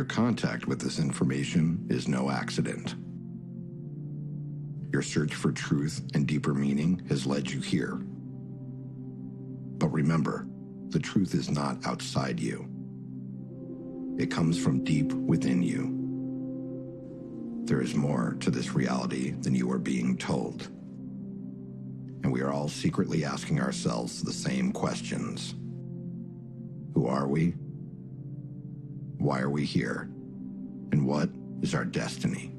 Your contact with this information is no accident. Your search for truth and deeper meaning has led you here. But remember, the truth is not outside you. It comes from deep within you. There is more to this reality than you are being told. And we are all secretly asking ourselves the same questions. Who are we? Why are we here? And what is our destiny?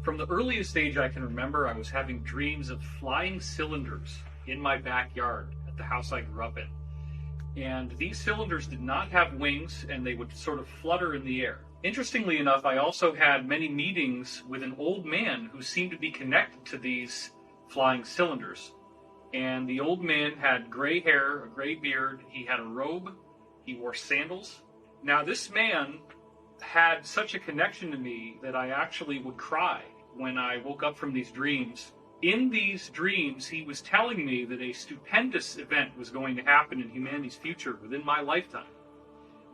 From the earliest age I can remember, I was having dreams of flying cylinders in my backyard at the house I grew up in. And these cylinders did not have wings, and they would sort of flutter in the air. Interestingly enough, I also had many meetings with an old man who seemed to be connected to these flying cylinders. And the old man had gray hair, a gray beard, he had a robe, he wore sandals. Now this man had such a connection to me that I actually would cry when I woke up from these dreams. In these dreams, he was telling me that a stupendous event was going to happen in humanity's future within my lifetime,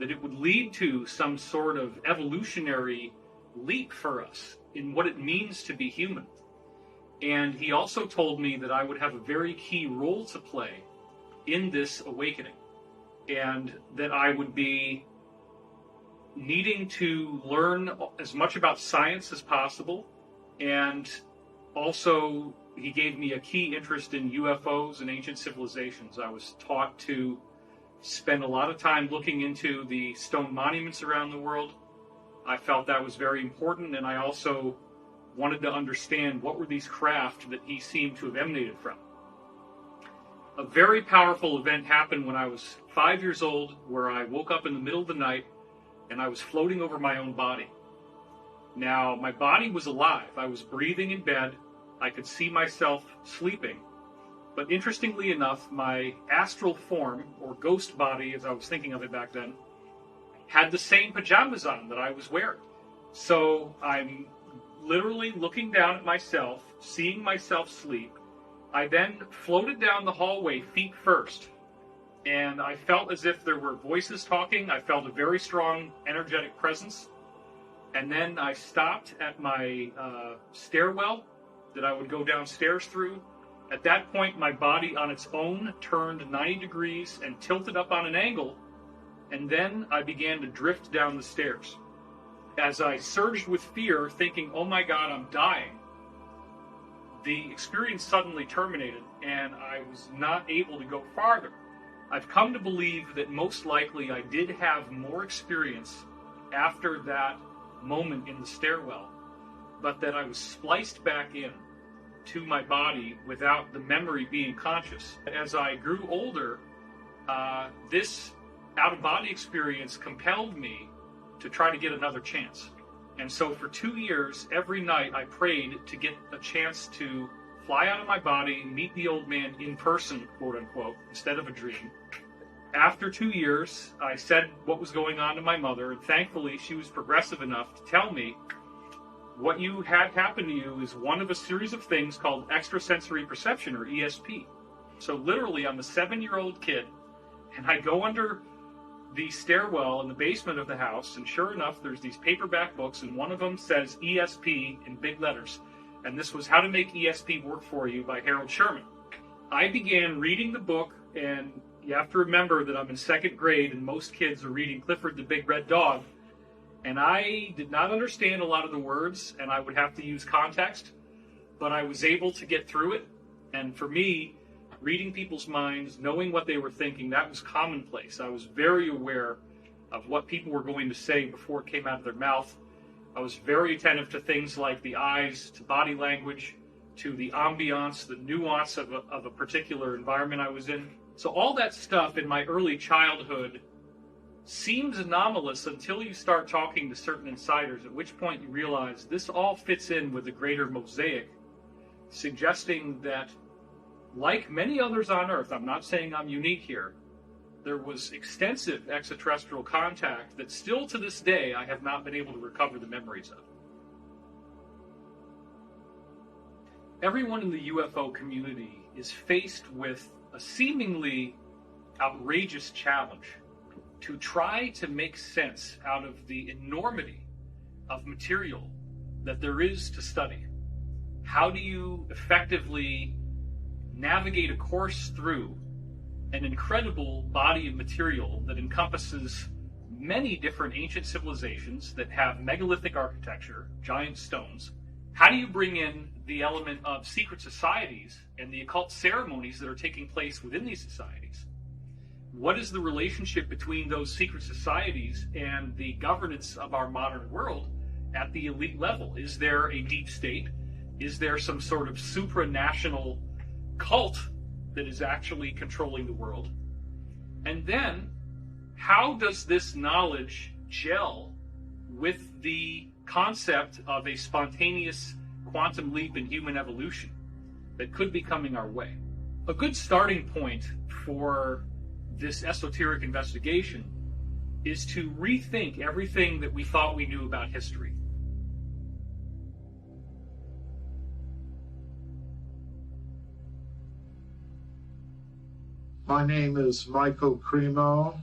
that it would lead to some sort of evolutionary leap for us in what it means to be human. And he also told me that I would have a very key role to play in this awakening, and that I would be needing to learn as much about science as possible. And also, he gave me a key interest in UFOs and ancient civilizations. I was taught to spend a lot of time looking into the stone monuments around the world. I felt that was very important, and I also wanted to understand what were these craft that he seemed to have emanated from. A very powerful event happened when I was 5 years old, where I woke up in the middle of the night and I was floating over my own body. Now, my body was alive. I was breathing in bed. I could see myself sleeping. But interestingly enough, my astral form, or ghost body as I was thinking of it back then, had the same pajamas on that I was wearing. So I'm literally looking down at myself, seeing myself sleep. I then floated down the hallway feet first, and I felt as if there were voices talking. I felt a very strong energetic presence. And then I stopped at my stairwell that I would go downstairs through. At that point, my body on its own turned 90 degrees and tilted up on an angle, and then I began to drift down the stairs. As I surged with fear, thinking, oh my God, I'm dying, the experience suddenly terminated, and I was not able to go farther. I've come to believe that most likely I did have more experience after that moment in the stairwell, but that I was spliced back in to my body without the memory being conscious. As I grew older, this out-of-body experience compelled me to try to get another chance. And so for 2 years, every night I prayed to get a chance to fly out of my body, meet the old man in person, quote unquote, instead of a dream. After 2 years, I said what was going on to my mother, and thankfully she was progressive enough to tell me, what you had happen to you is one of a series of things called extrasensory perception, or ESP. So literally, I'm a 7-year-old kid, and I go under the stairwell in the basement of the house, and sure enough, there's these paperback books, and one of them says ESP in big letters. And this was How to Make ESP Work For You by Harold Sherman. I began reading the book, and you have to remember that I'm in 2nd grade, and most kids are reading Clifford the Big Red Dog. And I did not understand a lot of the words, and I would have to use context, but I was able to get through it. And for me, reading people's minds, knowing what they were thinking, that was commonplace. I was very aware of what people were going to say before it came out of their mouth. I was very attentive to things like the eyes, to body language, to the ambiance, the nuance of a particular environment I was in. So all that stuff in my early childhood seems anomalous until you start talking to certain insiders, at which point you realize this all fits in with a greater mosaic, suggesting that, like many others on Earth, I'm not saying I'm unique here, there was extensive extraterrestrial contact that still to this day I have not been able to recover the memories of. Everyone in the UFO community is faced with a seemingly outrageous challenge to try to make sense out of the enormity of material that there is to study. How do you effectively navigate a course through an incredible body of material that encompasses many different ancient civilizations that have megalithic architecture, giant stones? How do you bring in the element of secret societies and the occult ceremonies that are taking place within these societies? What is the relationship between those secret societies and the governance of our modern world at the elite level? Is there a deep state? Is there some sort of supranational cult that is actually controlling the world? And then, how does this knowledge gel with the concept of a spontaneous quantum leap in human evolution that could be coming our way? A good starting point for this esoteric investigation is to rethink everything that we thought we knew about history. My name is Michael Cremo.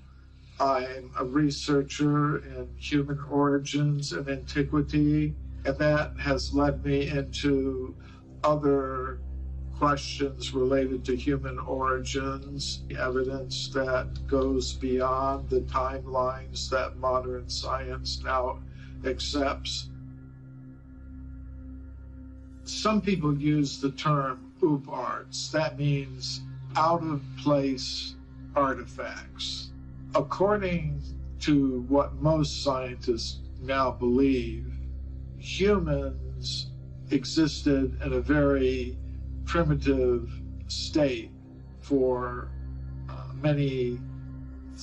I'm a researcher in human origins and antiquity, and that has led me into other questions related to human origins, evidence that goes beyond the timelines that modern science now accepts. Some people use the term UPARTs. That means out-of-place artifacts. According to what most scientists now believe, humans existed in a very primitive state for many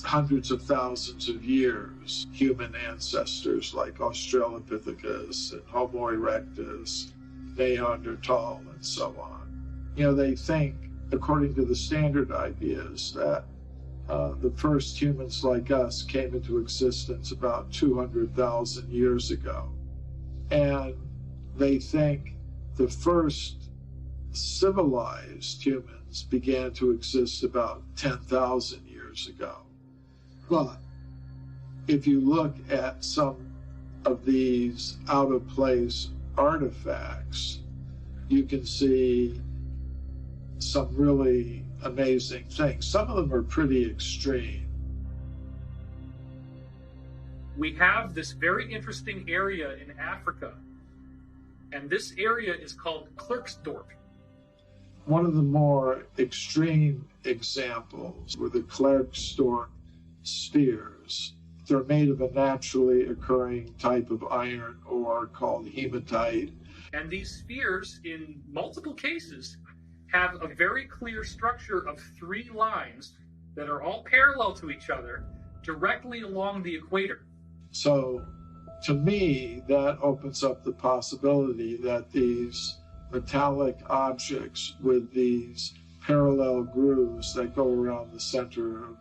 hundreds of thousands of years. Human ancestors like Australopithecus and Homo erectus, Neanderthal, and so on. They think, according to the standard ideas, that the first humans like us came into existence about 200,000 years ago. And they think the first civilized humans began to exist about 10,000 years ago. But if you look at some of these out-of-place artifacts, you can see some really amazing things. Some of them are pretty extreme. We have this very interesting area in Africa, and this area is called Klerksdorp. One of the more extreme examples were the Klerksdorp spheres. They're made of a naturally occurring type of iron ore called hematite. And these spheres, in multiple cases, have a very clear structure of 3 lines that are all parallel to each other directly along the equator. So, to me, that opens up the possibility that these metallic objects with these parallel grooves that go around the center of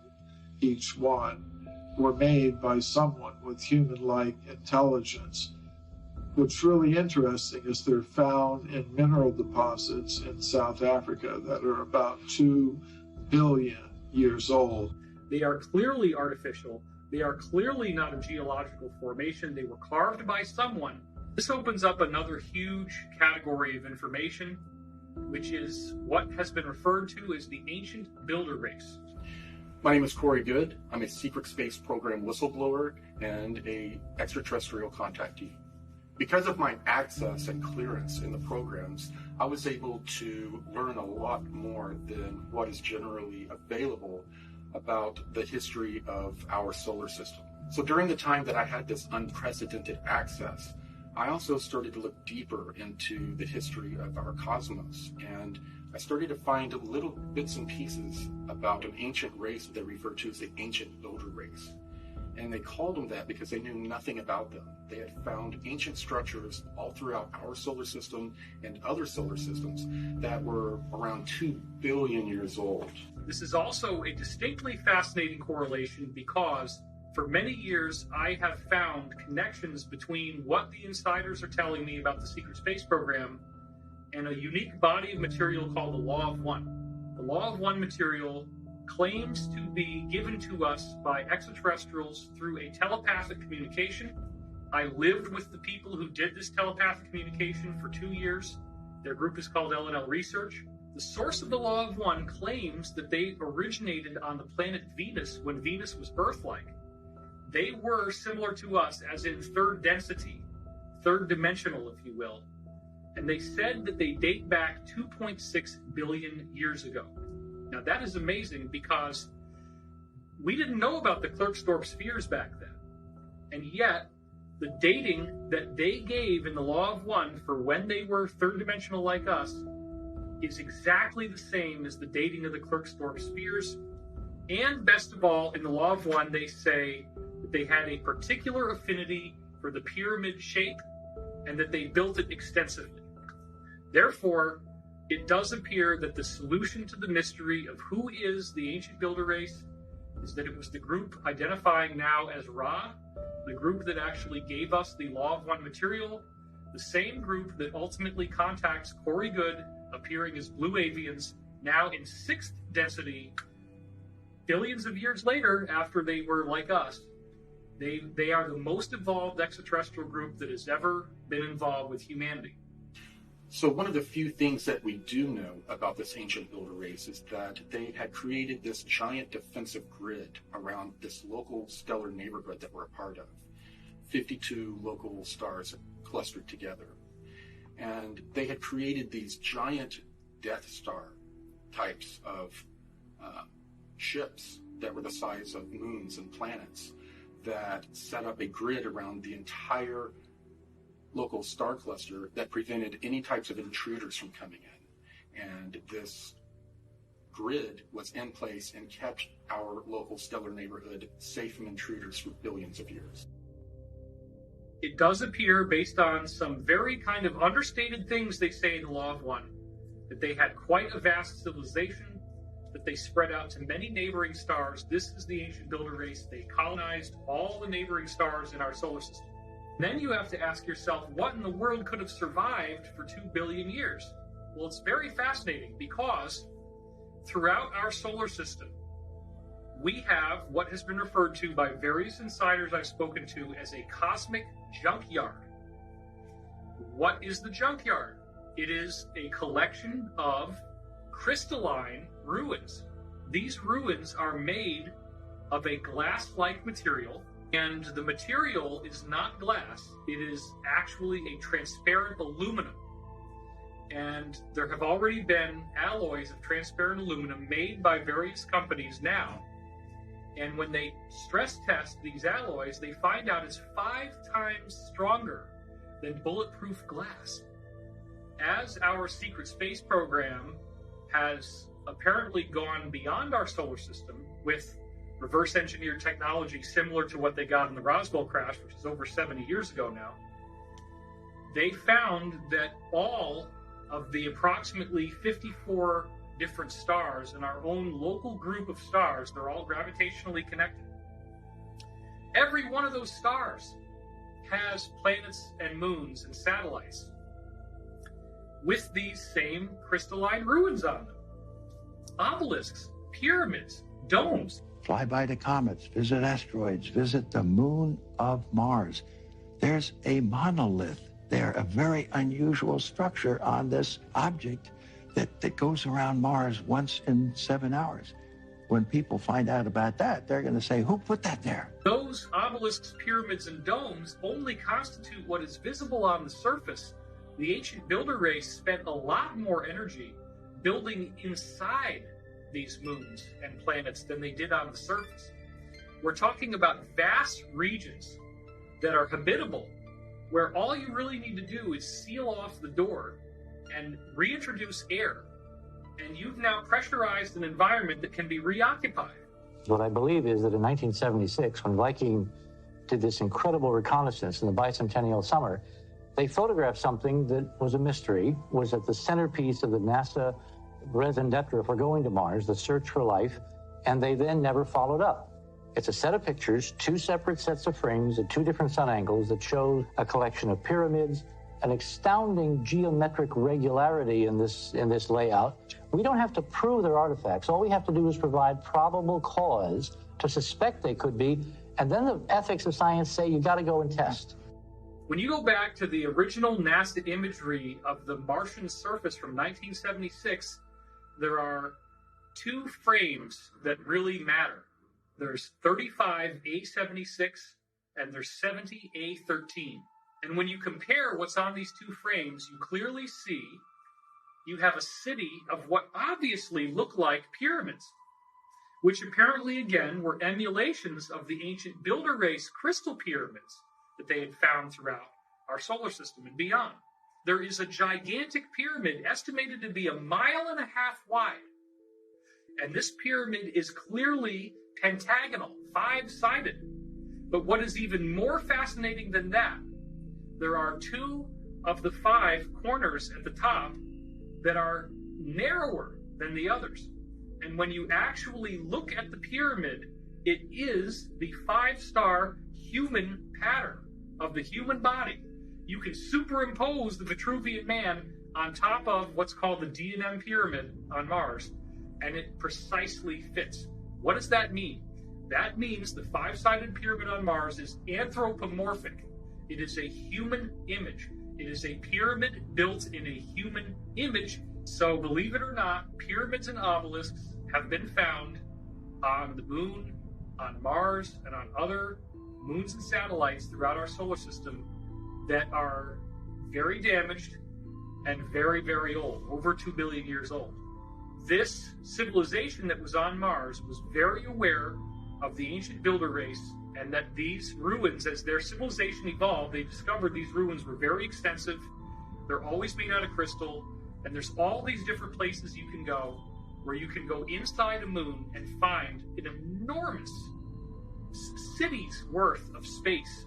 each one were made by someone with human-like intelligence. What's really interesting is they're found in mineral deposits in South Africa that are about 2 billion years old. They are clearly artificial. They are clearly not a geological formation. They were carved by someone. This opens up another huge category of information, which is what has been referred to as the ancient builder race. My name is Corey Good. I'm a secret space program whistleblower and a extraterrestrial contactee. Because of my access and clearance in the programs, I was able to learn a lot more than what is generally available about the history of our solar system. So during the time that I had this unprecedented access, I also started to look deeper into the history of our cosmos, and I started to find little bits and pieces about an ancient race that they refer to as the ancient builder race. And they called them that because they knew nothing about them. They had found ancient structures all throughout our solar system and other solar systems that were around 2 billion years old. This is also a distinctly fascinating correlation because for many years I have found connections between what the insiders are telling me about the secret space program and a unique body of material called the Law of One. The Law of One material claims to be given to us by extraterrestrials through a telepathic communication. I lived with the people who did this telepathic communication for 2 years. Their group is called L&L Research. The source of the Law of One claims that they originated on the planet Venus when Venus was Earth-like. They were similar to us, as in third density, third dimensional, if you will. And they said that they date back 2.6 billion years ago. Now, that is amazing because we didn't know about the Klerksdorp spheres back then. And yet, the dating that they gave in the Law of One for when they were third dimensional like us is exactly the same as the dating of the Klerksdorp spheres. And best of all, in the Law of One, they say that they had a particular affinity for the pyramid shape and that they built it extensively. Therefore, it does appear that the solution to the mystery of who is the ancient builder race is that it was the group identifying now as Ra, the group that actually gave us the Law of One material, the same group that ultimately contacts Corey Good, appearing as blue avians, now in 6th density, billions of years later after they were like us. They are the most evolved extraterrestrial group that has ever been involved with humanity. So one of the few things that we do know about this ancient builder race is that they had created this giant defensive grid around this local stellar neighborhood that we're a part of. 52 local stars clustered together. And they had created these giant Death Star types of ships that were the size of moons and planets that set up a grid around the entire local star cluster that prevented any types of intruders from coming in. And this grid was in place and kept our local stellar neighborhood safe from intruders for billions of years. It does appear, based on some very kind of understated things they say in the Law of One, that they had quite a vast civilization, that they spread out to many neighboring stars. This is the ancient builder race. They colonized all the neighboring stars in our solar system. Then you have to ask yourself, what in the world could have survived for 2 billion years? Well, it's very fascinating because throughout our solar system, we have what has been referred to by various insiders I've spoken to as a cosmic junkyard. What is the junkyard? It is a collection of crystalline ruins. These ruins are made of a glass-like material, and the material is not glass. It is actually a transparent aluminum. And there have already been alloys of transparent aluminum made by various companies now. And when they stress test these alloys, they find out it's 5 times stronger than bulletproof glass. As our secret space program has apparently gone beyond our solar system with reverse engineered technology similar to what they got in the Roswell crash, which is over 70 years ago now, they found that all of the approximately 54 different stars in our own local group of stars, they're all gravitationally connected. Every one of those stars has planets and moons and satellites with these same crystalline ruins on them. Obelisks, pyramids, domes. Fly by the comets, visit asteroids, visit the moon of Mars. There's a monolith there, a very unusual structure on this object that goes around Mars once in 7 hours. When people find out about that, they're going to say, who put that there? Those obelisks, pyramids, and domes only constitute what is visible on the surface. The ancient builder race spent a lot more energy building inside these moons and planets than they did on the surface. We're talking about vast regions that are habitable, where all you really need to do is seal off the door and reintroduce air. And you've now pressurized an environment that can be reoccupied. What I believe is that in 1976, when Viking did this incredible reconnaissance in the bicentennial summer, they photographed something that was a mystery, was at the centerpiece of the NASA raison d'etre for going to Mars, the search for life, and they then never followed up. It's a set of pictures, two separate sets of frames at two different sun angles that show a collection of pyramids, an astounding geometric regularity in this layout. We don't have to prove they're artifacts. All we have to do is provide probable cause to suspect they could be, and then the ethics of science say you got to go and test. When you go back to the original NASA imagery of the Martian surface from 1976, there are two frames that really matter. There's 35A76 and there's 70A13. And when you compare what's on these two frames, you clearly see you have a city of what obviously look like pyramids, which apparently, again, were emulations of the ancient builder race crystal pyramids that they had found throughout our solar system and beyond. There is a gigantic pyramid estimated to be 1.5 miles wide. And this pyramid is clearly pentagonal, 5-sided. But what is even more fascinating than that, there are 2 of the 5 corners at the top that are narrower than the others. And when you actually look at the pyramid, it is the 5-star human pattern of the human body. You can superimpose the Vitruvian Man on top of what's called the D&M pyramid on Mars, and it precisely fits. What does that mean? That means the 5-sided pyramid on Mars is anthropomorphic. It is a human image. It is a pyramid built in a human image. So believe it or not, pyramids and obelisks have been found on the moon, on Mars, and on other moons and satellites throughout our solar system that are very damaged and very, very old, over 2 billion years old. This civilization that was on Mars was very aware of the ancient builder race, and that these ruins, as their civilization evolved, they discovered these ruins were very extensive. They're always made out of crystal, and there's all these different places you can go where you can go inside a moon and find an enormous city's worth of space.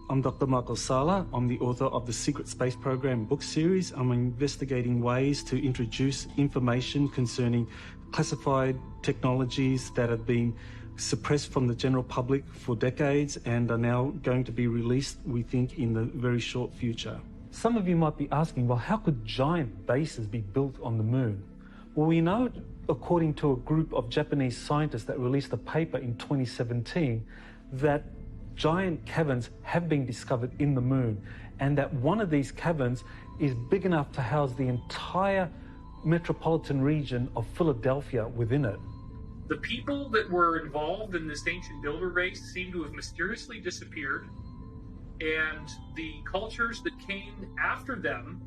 I'm Dr. Michael Sala. I'm the author of the Secret Space Program book series. I'm investigating ways to introduce information concerning classified technologies that have been suppressed from the general public for decades and are now going to be released, we think, in the very short future. Some of you might be asking, well, how could giant bases be built on the moon? Well, we know, according to a group of Japanese scientists that released a paper in 2017, that giant caverns have been discovered in the moon, and that one of these caverns is big enough to house the entire metropolitan region of Philadelphia within it. The people that were involved in this ancient builder race seem to have mysteriously disappeared, and the cultures that came after them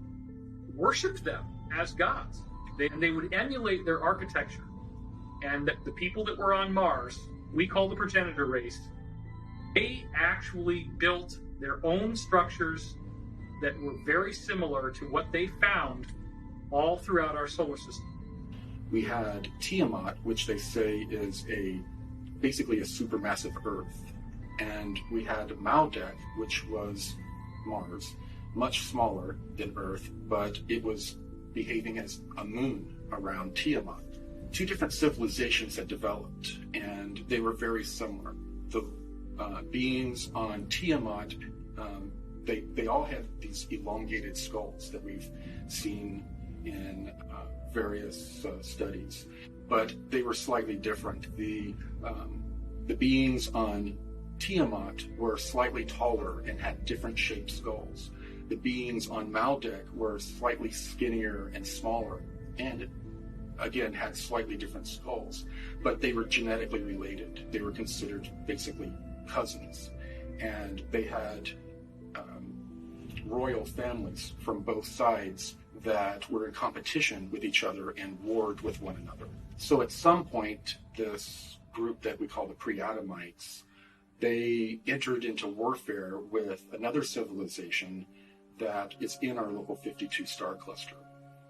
worshipped them as gods. They would emulate their architecture. And the people that were on Mars, we call the progenitor race, they actually built their own structures that were very similar to what they found all throughout our solar system. We had Tiamat, which they say is basically a supermassive Earth. And we had Maldek, which was Mars, much smaller than Earth, but it was behaving as a moon around Tiamat. 2 different civilizations had developed, and they were very similar. The beings on Tiamat, they all had these elongated skulls that we've seen in various studies, but they were slightly different. The beings on Tiamat were slightly taller and had different shaped skulls. The beings on Maldek were slightly skinnier and smaller, and again, had slightly different skulls, but they were genetically related. They were considered basically cousins, and they had royal families from both sides that were in competition with each other and warred with one another. So at some point, this group that we call the Pre-Adamites, they entered into warfare with another civilization that is in our local 52 star cluster.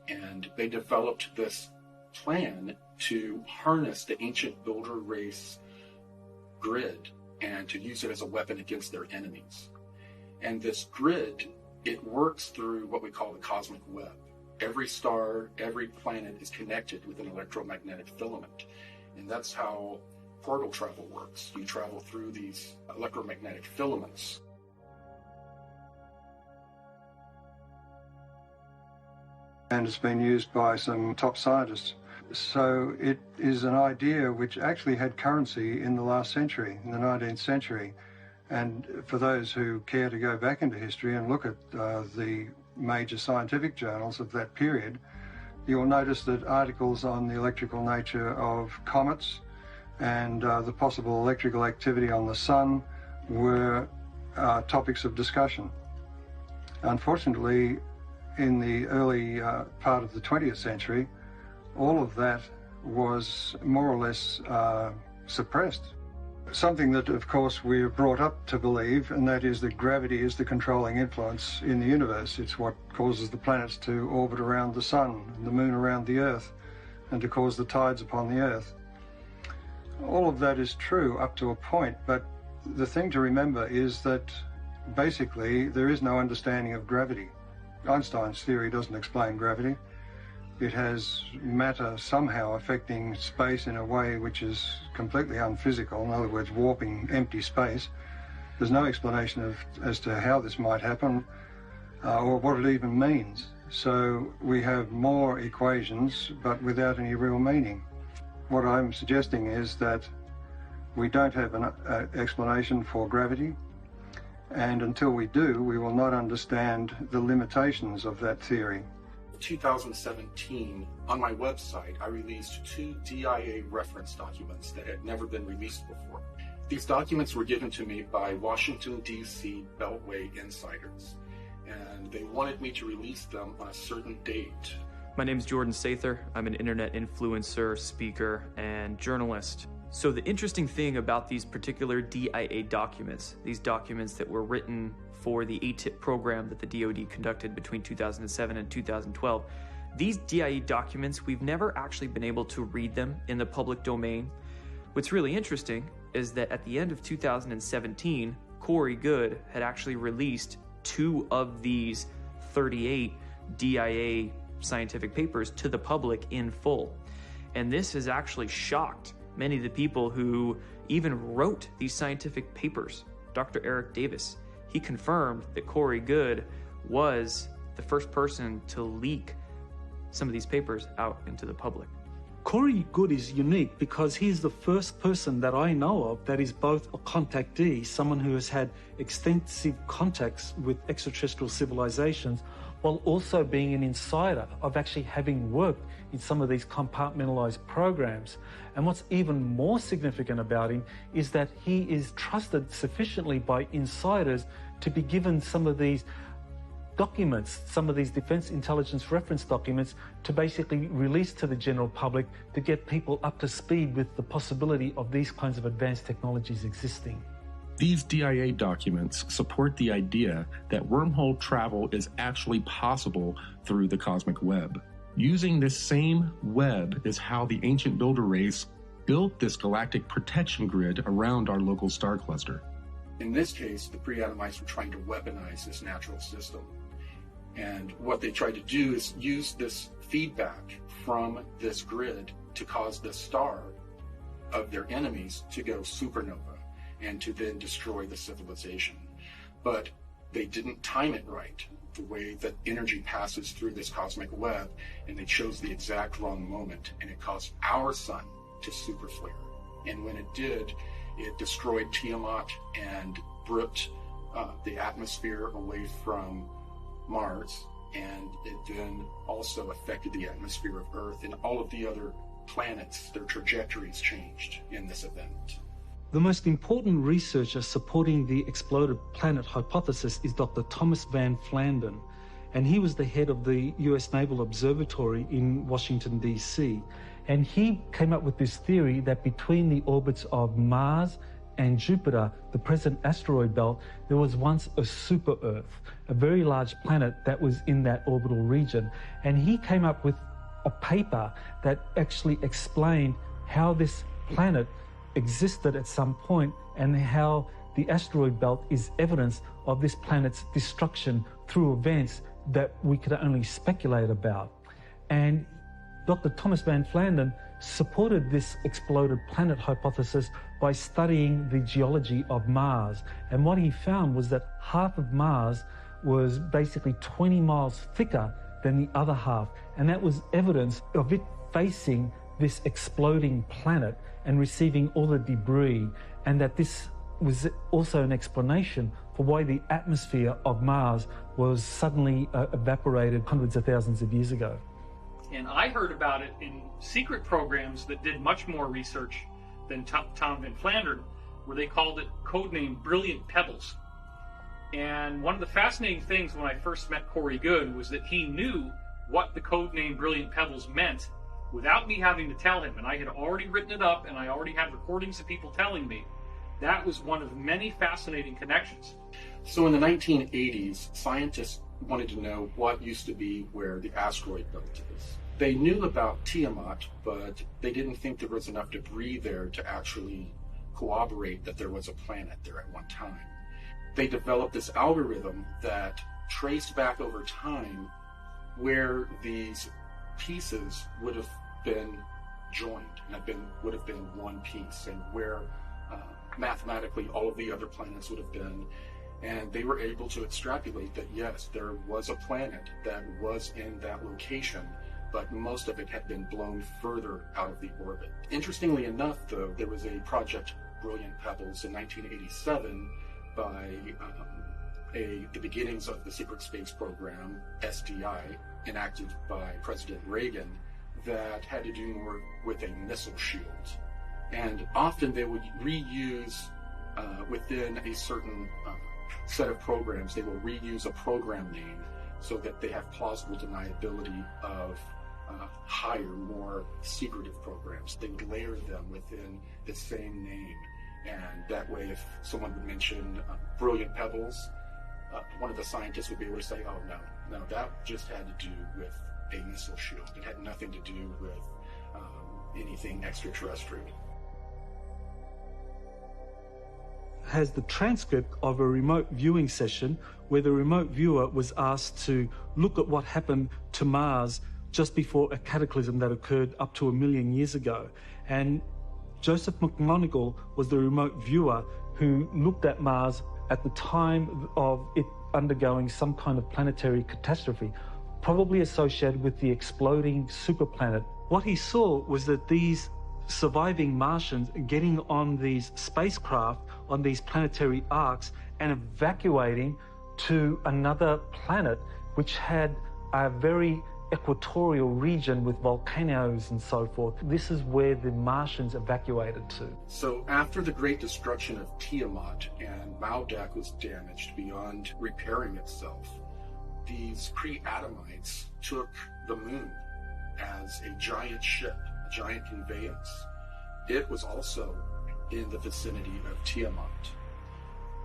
And they developed this plan to harness the ancient builder race grid and to use it as a weapon against their enemies. And this grid, it works through what we call the cosmic web. Every star, every planet is connected with an electromagnetic filament. And that's how portal travel works. You travel through these electromagnetic filaments. And it's been used by some top scientists. So it is an idea which actually had currency in the last century, in the 19th century. And for those who care to go back into history and look at the major scientific journals of that period, you'll notice that articles on the electrical nature of comets and the possible electrical activity on the sun were topics of discussion. Unfortunately, in the early part of the 20th century, all of that was more or less suppressed. Something that, of course, we're brought up to believe, and that is that gravity is the controlling influence in the universe. It's what causes the planets to orbit around the sun, and the moon around the Earth, and to cause the tides upon the Earth. All of that is true up to a point, but the thing to remember is that basically there is no understanding of gravity. Einstein's theory doesn't explain gravity. It has matter somehow affecting space in a way which is completely unphysical, in other words, warping empty space. There's no explanation as to how this might happen or what it even means. So we have more equations, but without any real meaning. What I'm suggesting is that we don't have an explanation for gravity, and until we do, we will not understand the limitations of that theory. In 2017, on my website, I released 2 DIA reference documents that had never been released before. These documents were given to me by Washington, D.C. Beltway insiders, and they wanted me to release them on a certain date. My name is Jordan Sather. I'm an internet influencer, speaker, and journalist. So the interesting thing about these particular DIA documents, these documents that were written for the ATIP program that the DoD conducted between 2007 and 2012, these DIA documents, we've never actually been able to read them in the public domain. What's really interesting is that at the end of 2017, Corey Goode had actually released 2 of these 38 DIA scientific papers to the public in full. And this has actually shocked many of the people who even wrote these scientific papers. Dr. Eric Davis, he confirmed that Corey Goode was the first person to leak some of these papers out into the public. Corey Goode is unique because he's the first person that I know of that is both a contactee, someone who has had extensive contacts with extraterrestrial civilizations, while also being an insider of actually having worked in some of these compartmentalized programs. And what's even more significant about him is that he is trusted sufficiently by insiders to be given some of these documents, some of these defense intelligence reference documents, to basically release to the general public to get people up to speed with the possibility of these kinds of advanced technologies existing. These DIA documents support the idea that wormhole travel is actually possible through the cosmic web. Using this same web is how the ancient builder race built this galactic protection grid around our local star cluster. In this case, the Pre-Adamites were trying to weaponize this natural system. And what they tried to do is use this feedback from this grid to cause the star of their enemies to go supernova and to then destroy the civilization. But they didn't time it right, the way that energy passes through this cosmic web, and they chose the exact wrong moment, and it caused our sun to super flare. And when it did, it destroyed Tiamat and ripped the atmosphere away from Mars and it then also affected the atmosphere of Earth, and all of the other planets, their trajectories changed in this event. The most important researcher supporting the exploded planet hypothesis is Dr. Thomas Van Flandern, and he was the head of the US Naval Observatory in Washington, D.C. And he came up with this theory that between the orbits of Mars and Jupiter, the present asteroid belt, there was once a super-Earth, a very large planet that was in that orbital region. And he came up with a paper that actually explained how this planet existed at some point and how the asteroid belt is evidence of this planet's destruction through events that we could only speculate about. And Dr. Thomas Van Flandern supported this exploded planet hypothesis by studying the geology of Mars. And what he found was that half of Mars was basically 20 miles thicker than the other half. And that was evidence of it facing this exploding planet and receiving all the debris, and that this was also an explanation for why the atmosphere of Mars was suddenly evaporated hundreds of thousands of years ago. And I heard about it in secret programs that did much more research than Tom Van Flandern, where they called it codename Brilliant Pebbles. And one of the fascinating things when I first met Corey Goode was that he knew what the codename Brilliant Pebbles meant without me having to tell him. And I had already written it up, and I already had recordings of people telling me. That was one of many fascinating connections. So in the 1980s, scientists wanted to know what used to be where the asteroid belt is. They knew about Tiamat, but they didn't think there was enough debris there to actually corroborate that there was a planet there at one time. They developed this algorithm that traced back over time where these pieces would have been joined and would have been one piece, and where mathematically all of the other planets would have been. And they were able to extrapolate that yes, there was a planet that was in that location, but most of it had been blown further out of the orbit. Interestingly enough, though, there was a Project Brilliant Pebbles in 1987 by the beginnings of the secret space program, SDI, enacted by President Reagan, that had to do more with a missile shield. And often they would reuse, within a certain set of programs, they will reuse a program name so that they have plausible deniability of higher, more secretive programs. They would layer them within the same name. And that way, if someone would mention Brilliant Pebbles, one of the scientists would be able to say, oh, no, that just had to do with a missile shield. It had nothing to do with anything extraterrestrial. Has the transcript of a remote viewing session where the remote viewer was asked to look at what happened to Mars just before a cataclysm that occurred up to 1 million years ago. And Joseph McMoneagle was the remote viewer who looked at Mars at the time of it undergoing some kind of planetary catastrophe, probably associated with the exploding superplanet. What he saw was that these surviving Martians getting on these spacecraft, on these planetary arcs, and evacuating to another planet which had a very equatorial region with volcanoes and so forth. This is where the Martians evacuated to. So after the great destruction of Tiamat and Maldak was damaged beyond repairing itself, these pre-Adamites took the moon as a giant ship, a giant conveyance. It was also in the vicinity of Tiamat.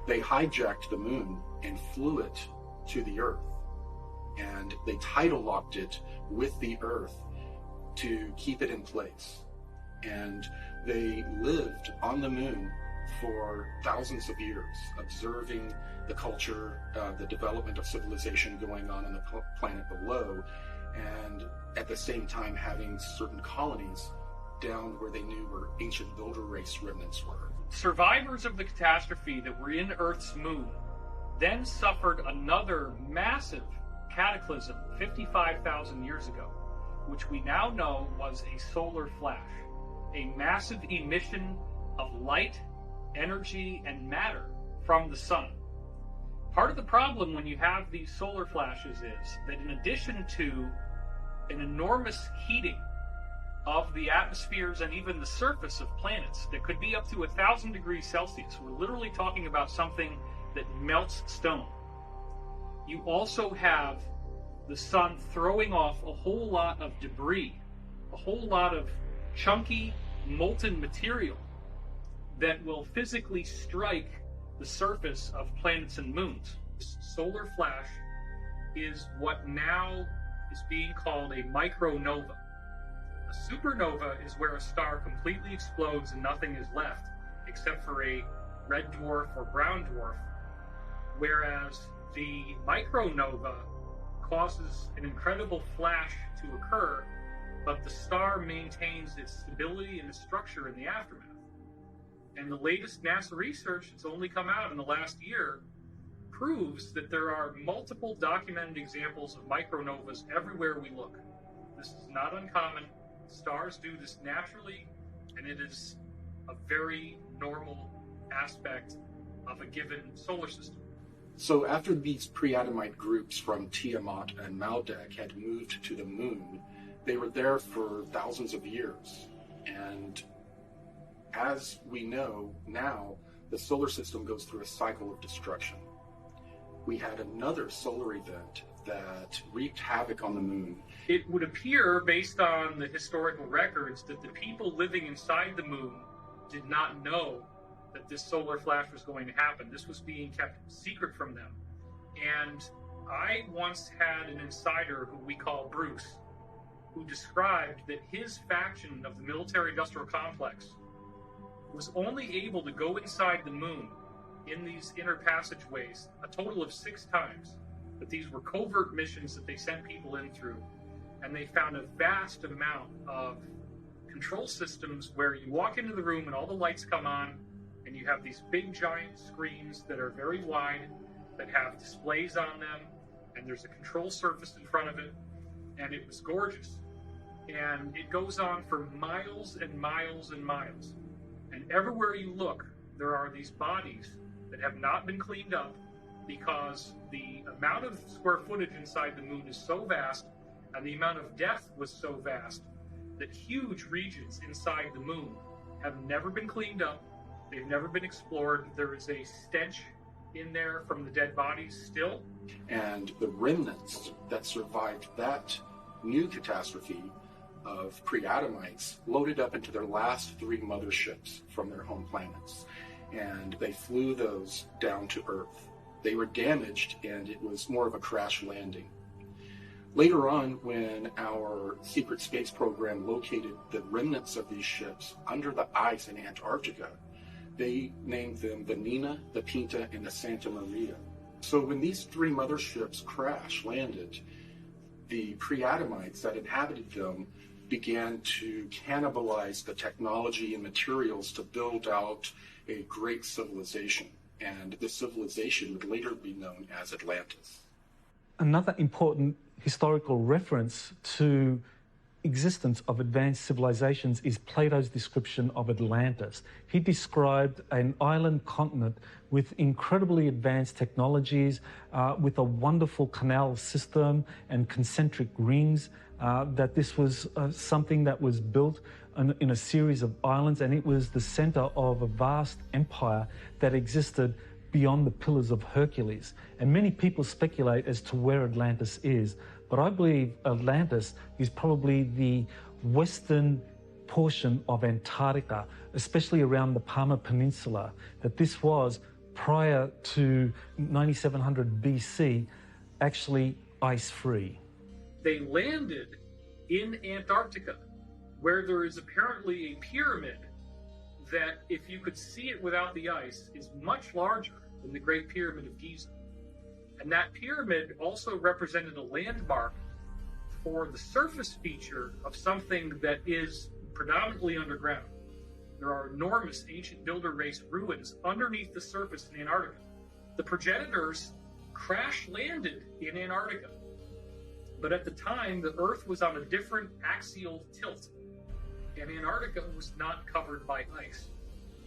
They hijacked the moon and flew it to the Earth. And they tidal locked it with the Earth to keep it in place. And they lived on the moon for thousands of years, observing the culture, the development of civilization going on the planet below, and at the same time having certain colonies down where they knew where ancient builder race remnants were. Survivors of the catastrophe that were in Earth's moon then suffered another massive cataclysm 55,000 years ago, which we now know was a solar flash, a massive emission of light, energy, and matter from the sun. Part of the problem when you have these solar flashes is that in addition to an enormous heating of the atmospheres and even the surface of planets that could be up to 1,000 degrees Celsius, we're literally talking about something that melts stone. You also have the sun throwing off a whole lot of debris, a whole lot of chunky, molten material that will physically strike the surface of planets and moons. This solar flash is what now is being called a micronova. A supernova is where a star completely explodes and nothing is left except for a red dwarf or brown dwarf, whereas the micronova causes an incredible flash to occur, but the star maintains its stability and its structure in the aftermath. And the latest NASA research that's only come out in the last year proves that there are multiple documented examples of micronovas everywhere we look. This is not uncommon. Stars do this naturally, and it is a very normal aspect of a given solar system. So after these pre-Adamite groups from Tiamat and Maldek had moved to the moon, they were there for thousands of years. And as we know now, the solar system goes through a cycle of destruction. We had another solar event that wreaked havoc on the moon. It would appear, based on the historical records, that the people living inside the moon did not know that this solar flash was going to happen. This was being kept secret from them. And I once had an insider who we call Bruce, who described that his faction of the military-industrial complex was only able to go inside the moon in these inner passageways a total of 6 times. But these were covert missions that they sent people in through, and they found a vast amount of control systems where you walk into the room and all the lights come on, and you have these big giant screens that are very wide, that have displays on them, and there's a control surface in front of it, and it was gorgeous. And it goes on for miles and miles and miles. And everywhere you look, there are these bodies that have not been cleaned up because the amount of square footage inside the moon is so vast, and the amount of death was so vast, that huge regions inside the moon have never been cleaned up. They've never been explored. There is a stench in there from the dead bodies still. And the remnants that survived that new catastrophe of pre-Adamites loaded up into their last 3 motherships from their home planets. And they flew those down to Earth. They were damaged, and it was more of a crash landing. Later on, when our secret space program located the remnants of these ships under the ice in Antarctica, they named them the Nina, the Pinta, and the Santa Maria. So when these 3 motherships crash landed, the pre-Adamites that inhabited them began to cannibalize the technology and materials to build out a great civilization. And this civilization would later be known as Atlantis. Another important historical reference to existence of advanced civilizations is Plato's description of Atlantis. He described an island continent with incredibly advanced technologies, with a wonderful canal system and concentric rings, that this was something that was built in a series of islands, and it was the center of a vast empire that existed beyond the Pillars of Hercules. And many people speculate as to where Atlantis is, but I believe Atlantis is probably the western portion of Antarctica, especially around the Palmer Peninsula, that this was, prior to 9700 BC, actually ice-free. They landed in Antarctica, where there is apparently a pyramid that, if you could see it without the ice, is much larger than the Great Pyramid of Giza. And that pyramid also represented a landmark for the surface feature of something that is predominantly underground. There are enormous ancient builder race ruins underneath the surface in Antarctica. The progenitors crash landed in Antarctica. But at the time, the Earth was on a different axial tilt, and Antarctica was not covered by ice.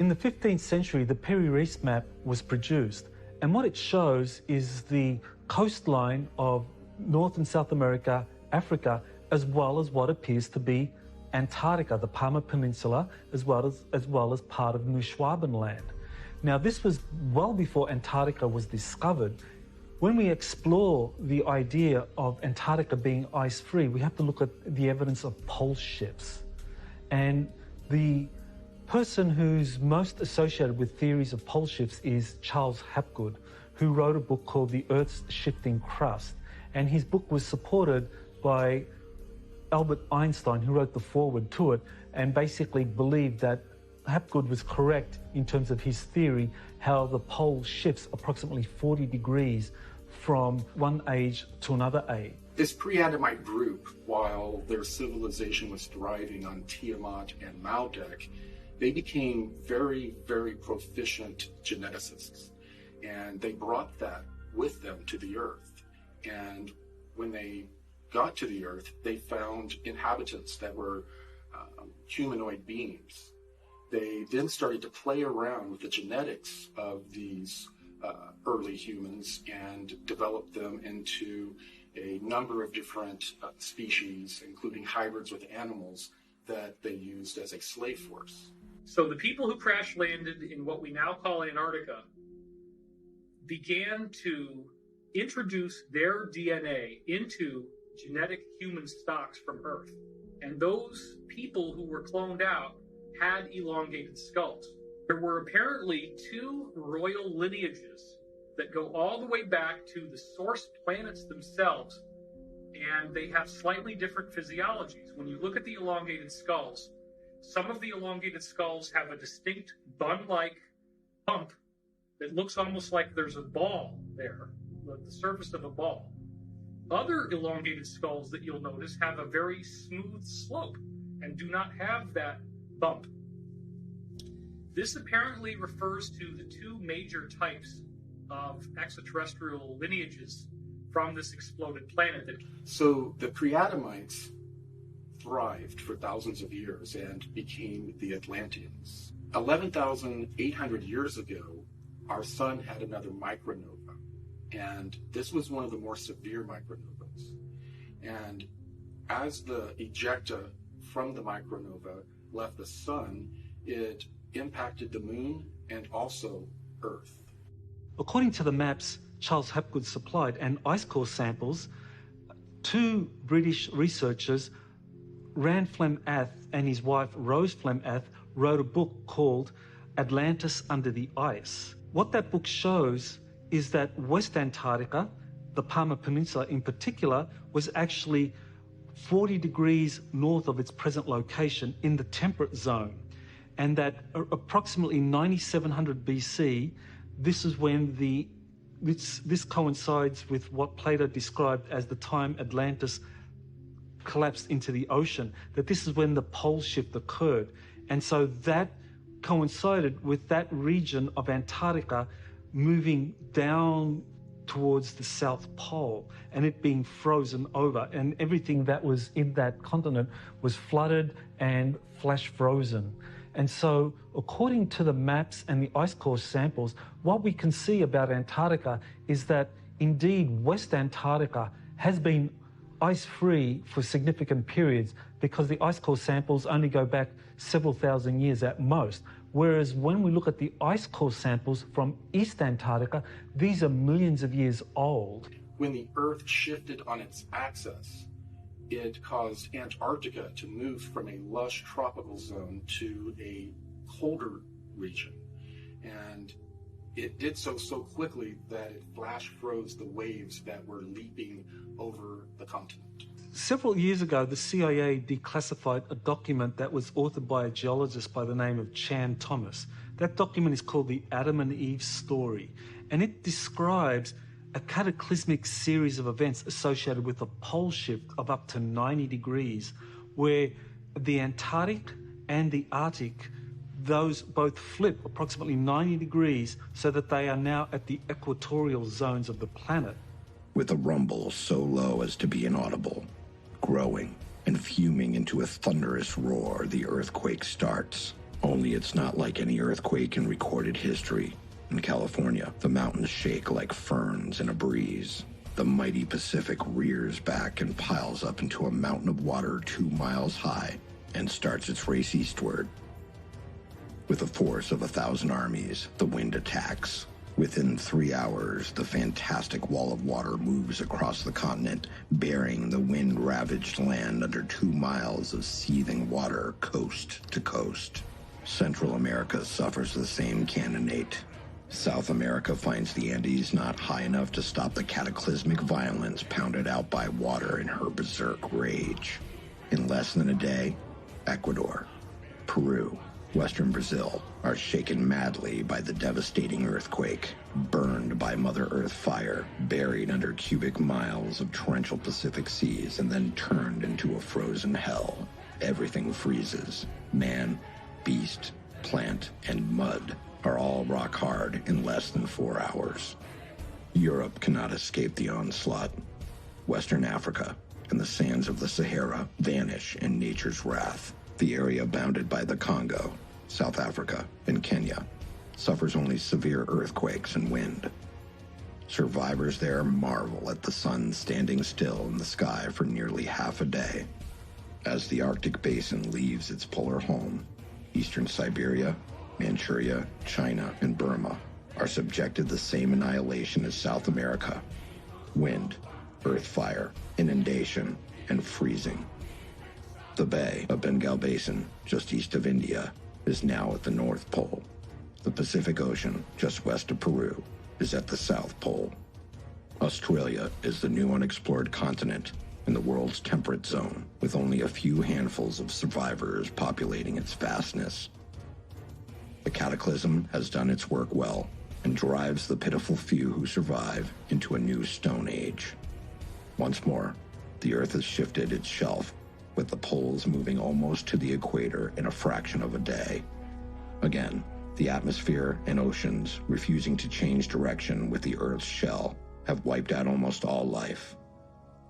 In the 15th century, the Peri Reis map was produced, And what it shows is the coastline of North and South America, Africa, as well as what appears to be Antarctica, the Palmer Peninsula, as well as part of New Schwabenland. Now, this was well before Antarctica was discovered. When we explore the idea of Antarctica being ice-free, we have to look at the evidence of pole shifts. And the person who's most associated with theories of pole shifts is Charles Hapgood, who wrote a book called The Earth's Shifting Crust. And his book was supported by Albert Einstein, who wrote the foreword to it, and basically believed that Hapgood was correct in terms of his theory, how the pole shifts approximately 40 degrees from one age to another age. This pre-Adamite group, while their civilization was thriving on Tiamat and Maldek, they became very, very proficient geneticists. And they brought that with them to the Earth. And when they got to the Earth, they found inhabitants that were humanoid beings. They then started to play around with the genetics of these early humans and developed them into a number of different species, including hybrids with animals that they used as a slave force. So the people who crash landed in what we now call Antarctica began to introduce their DNA into genetic human stocks from Earth. And those people who were cloned out had elongated skulls. There were apparently two royal lineages that go all the way back to the source planets themselves, and they have slightly different physiologies. When you look at the elongated skulls, some of the elongated skulls have a distinct bun-like bump that looks almost like there's a ball there, the surface of a ball. Other elongated skulls that you'll notice have a very smooth slope and do not have that bump. This apparently refers to the two major types of extraterrestrial lineages from this exploded planet. So the pre-Adamites thrived for thousands of years and became the Atlanteans. 11,800 years ago, our sun had another micronova, and this was one of the more severe micronovas. And as the ejecta from the micronova left the sun, it impacted the moon and also Earth. According to the maps Charles Hapgood supplied and ice core samples, two British researchers, Rand Flem-Ath and his wife Rose Flem-Ath, wrote a book called Atlantis Under the Ice. What that book shows is that West Antarctica, the Palmer Peninsula in particular, was actually 40 degrees north of its present location in the temperate zone. And that approximately 9700 BC, this is when this coincides with what Plato described as the time Atlantis collapsed into the ocean, that this is when the pole shift occurred. And so that coincided with that region of Antarctica moving down towards the South Pole and it being frozen over, and everything that was in that continent was flooded and flash frozen. And so, according to the maps and the ice core samples, what we can see about Antarctica is that indeed West Antarctica has been ice-free for significant periods because the ice core samples only go back several thousand years at most. Whereas when we look at the ice core samples from East Antarctica, these are millions of years old. When the Earth shifted on its axis, it caused Antarctica to move from a lush tropical zone to a colder region. And it did so quickly that it flash froze the waves that were leaping over the continent. Several years ago, the CIA declassified a document that was authored by a geologist by the name of Chan Thomas. That document is called the Adam and Eve Story, and it describes a cataclysmic series of events associated with a pole shift of up to 90 degrees, where the Antarctic and the Arctic, those both flip approximately 90 degrees so that they are now at the equatorial zones of the planet. With a rumble so low as to be inaudible, growing and fuming into a thunderous roar, the earthquake starts. Only it's not like any earthquake in recorded history. In California, the mountains shake like ferns in a breeze. The mighty Pacific rears back and piles up into a mountain of water 2 miles high and starts its race eastward. With a force of 1,000 armies, the wind attacks. Within 3 hours, the fantastic wall of water moves across the continent, burying the wind-ravaged land under 2 miles of seething water coast to coast. Central America suffers the same cannonade. South America finds the Andes not high enough to stop the cataclysmic violence pounded out by water in her berserk rage. In less than a day, Ecuador, Peru, Western Brazil are shaken madly by the devastating earthquake, burned by Mother Earth fire, buried under cubic miles of torrential Pacific seas, and then turned into a frozen hell. Everything freezes. Man, beast, plant, and mud are all rock hard in less than 4 hours. Europe cannot escape the onslaught. Western Africa and the sands of the Sahara vanish in nature's wrath. The area bounded by the Congo, South Africa, and Kenya suffers only severe earthquakes and wind. Survivors there marvel at the sun standing still in the sky for nearly half a day. As the Arctic basin leaves its polar home, eastern Siberia, Manchuria, China, and Burma are subjected to the same annihilation as South America. Wind, earth fire, inundation, and freezing. The Bay of Bengal Basin, just east of India, is now at the North Pole. The Pacific Ocean, just west of Peru, is at the South Pole. Australia is the new unexplored continent in the world's temperate zone, with only a few handfuls of survivors populating its vastness. The cataclysm has done its work well and drives the pitiful few who survive into a new Stone Age. Once more, the Earth has shifted its shelf, with the poles moving almost to the equator in a fraction of a day. Again, the atmosphere and oceans, refusing to change direction with the Earth's shell, have wiped out almost all life.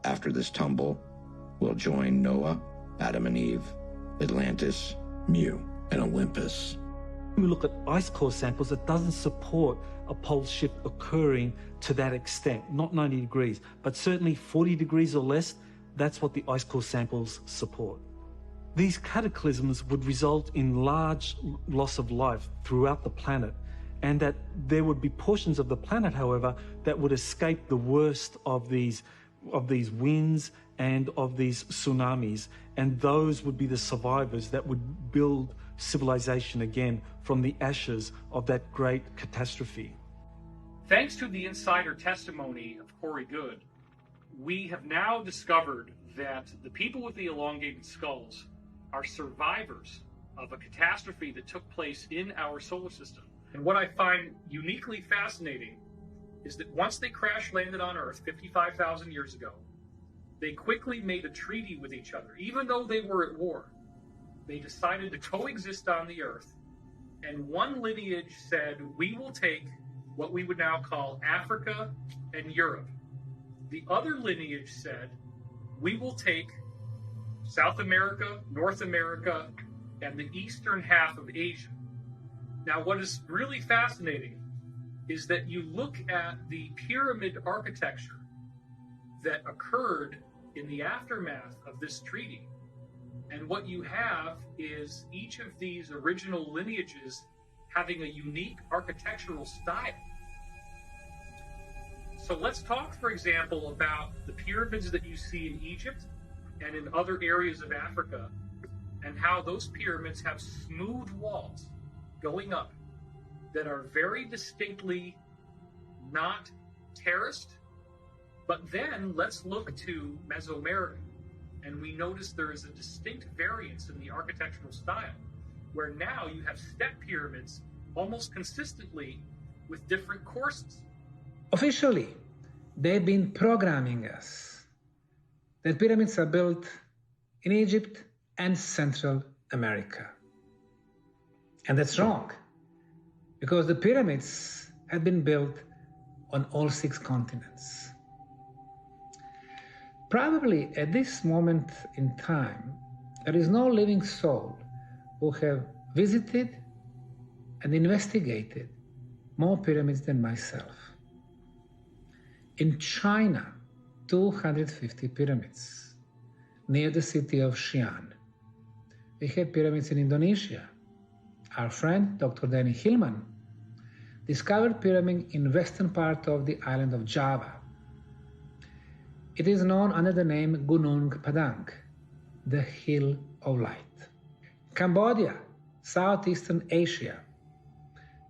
After this tumble, we'll join Noah, Adam and Eve, Atlantis, Mu, and Olympus. When we look at ice core samples, it doesn't support a pole shift occurring to that extent, not 90 degrees, but certainly 40 degrees or less. That's what the ice core samples support. These cataclysms would result in large loss of life throughout the planet, and that there would be portions of the planet, however, that would escape the worst of these winds and of these tsunamis, and those would be the survivors that would build civilization again from the ashes of that great catastrophe. Thanks to the insider testimony of Corey Goode, we have now discovered that the people with the elongated skulls are survivors of a catastrophe that took place in our solar system. And what I find uniquely fascinating is that once they crash landed on Earth 55,000 years ago, they quickly made a treaty with each other. Even though they were at war, they decided to coexist on the Earth. And one lineage said, we will take what we would now call Africa and Europe. The other lineage said, we will take South America, North America, and the eastern half of Asia. Now, what is really fascinating is that you look at the pyramid architecture that occurred in the aftermath of this treaty, and what you have is each of these original lineages having a unique architectural style. So let's talk, for example, about the pyramids that you see in Egypt and in other areas of Africa, and how those pyramids have smooth walls going up that are very distinctly not terraced. But then let's look to Mesoamerica, and we notice there is a distinct variance in the architectural style, where now you have step pyramids almost consistently with different courses. Officially, they've been programming us that pyramids are built in Egypt and Central America. And that's wrong, because the pyramids have been built on all 6 continents. Probably at this moment in time, there is no living soul who have visited and investigated more pyramids than myself. In China, 250 pyramids near the city of Xi'an. We have pyramids in Indonesia. Our friend, Dr. Danny Hillman, discovered pyramid in western part of the island of Java. It is known under the name Gunung Padang, the Hill of Light. Cambodia, Southeastern Asia,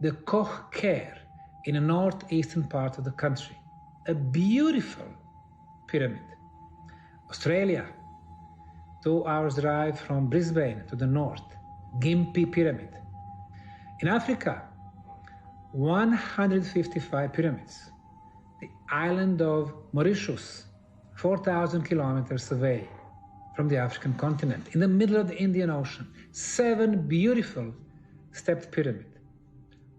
the Koh Ker in the northeastern part of the country, a beautiful pyramid. Australia, 2 hours drive from Brisbane to the north, Gympie Pyramid. In Africa, 155 pyramids. The island of Mauritius, 4,000 kilometers away from the African continent, in the middle of the Indian Ocean, 7 beautiful stepped pyramids.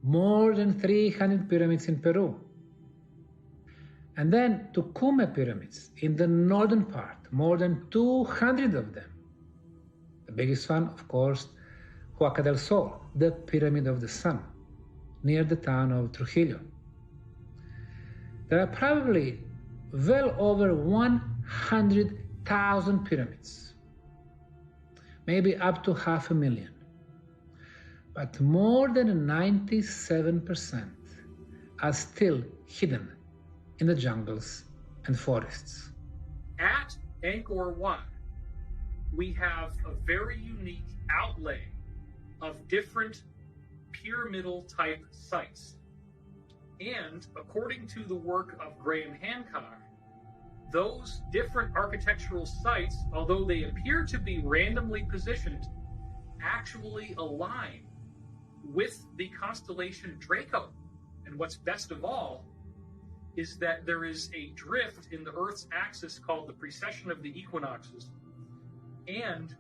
More than 300 pyramids in Peru. And then Tukume pyramids in the northern part, more than 200 of them. The biggest one, of course, Huaca del Sol, the Pyramid of the Sun, near the town of Trujillo. There are probably well over 100,000 pyramids, maybe up to 500,000. But more than 97% are still hidden in the jungles and forests. At Angkor Wat, we have a very unique outlay of different pyramidal type sites. And according to the work of Graham Hancock, those different architectural sites, although they appear to be randomly positioned, actually align with the constellation Draco. And what's best of all is that there is a drift in the Earth's axis called the precession of the equinoxes, and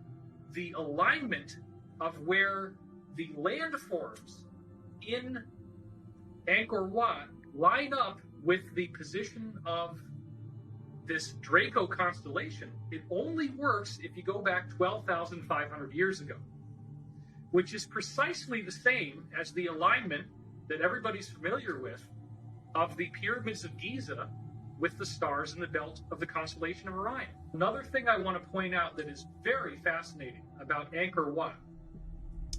the alignment of where the landforms in Angkor Wat line up with the position of this Draco constellation. It only works if you go back 12,500 years ago, which is precisely the same as the alignment that everybody's familiar with of the pyramids of Giza with the stars in the belt of the constellation of Orion. Another thing I want to point out that is very fascinating about Angkor Wat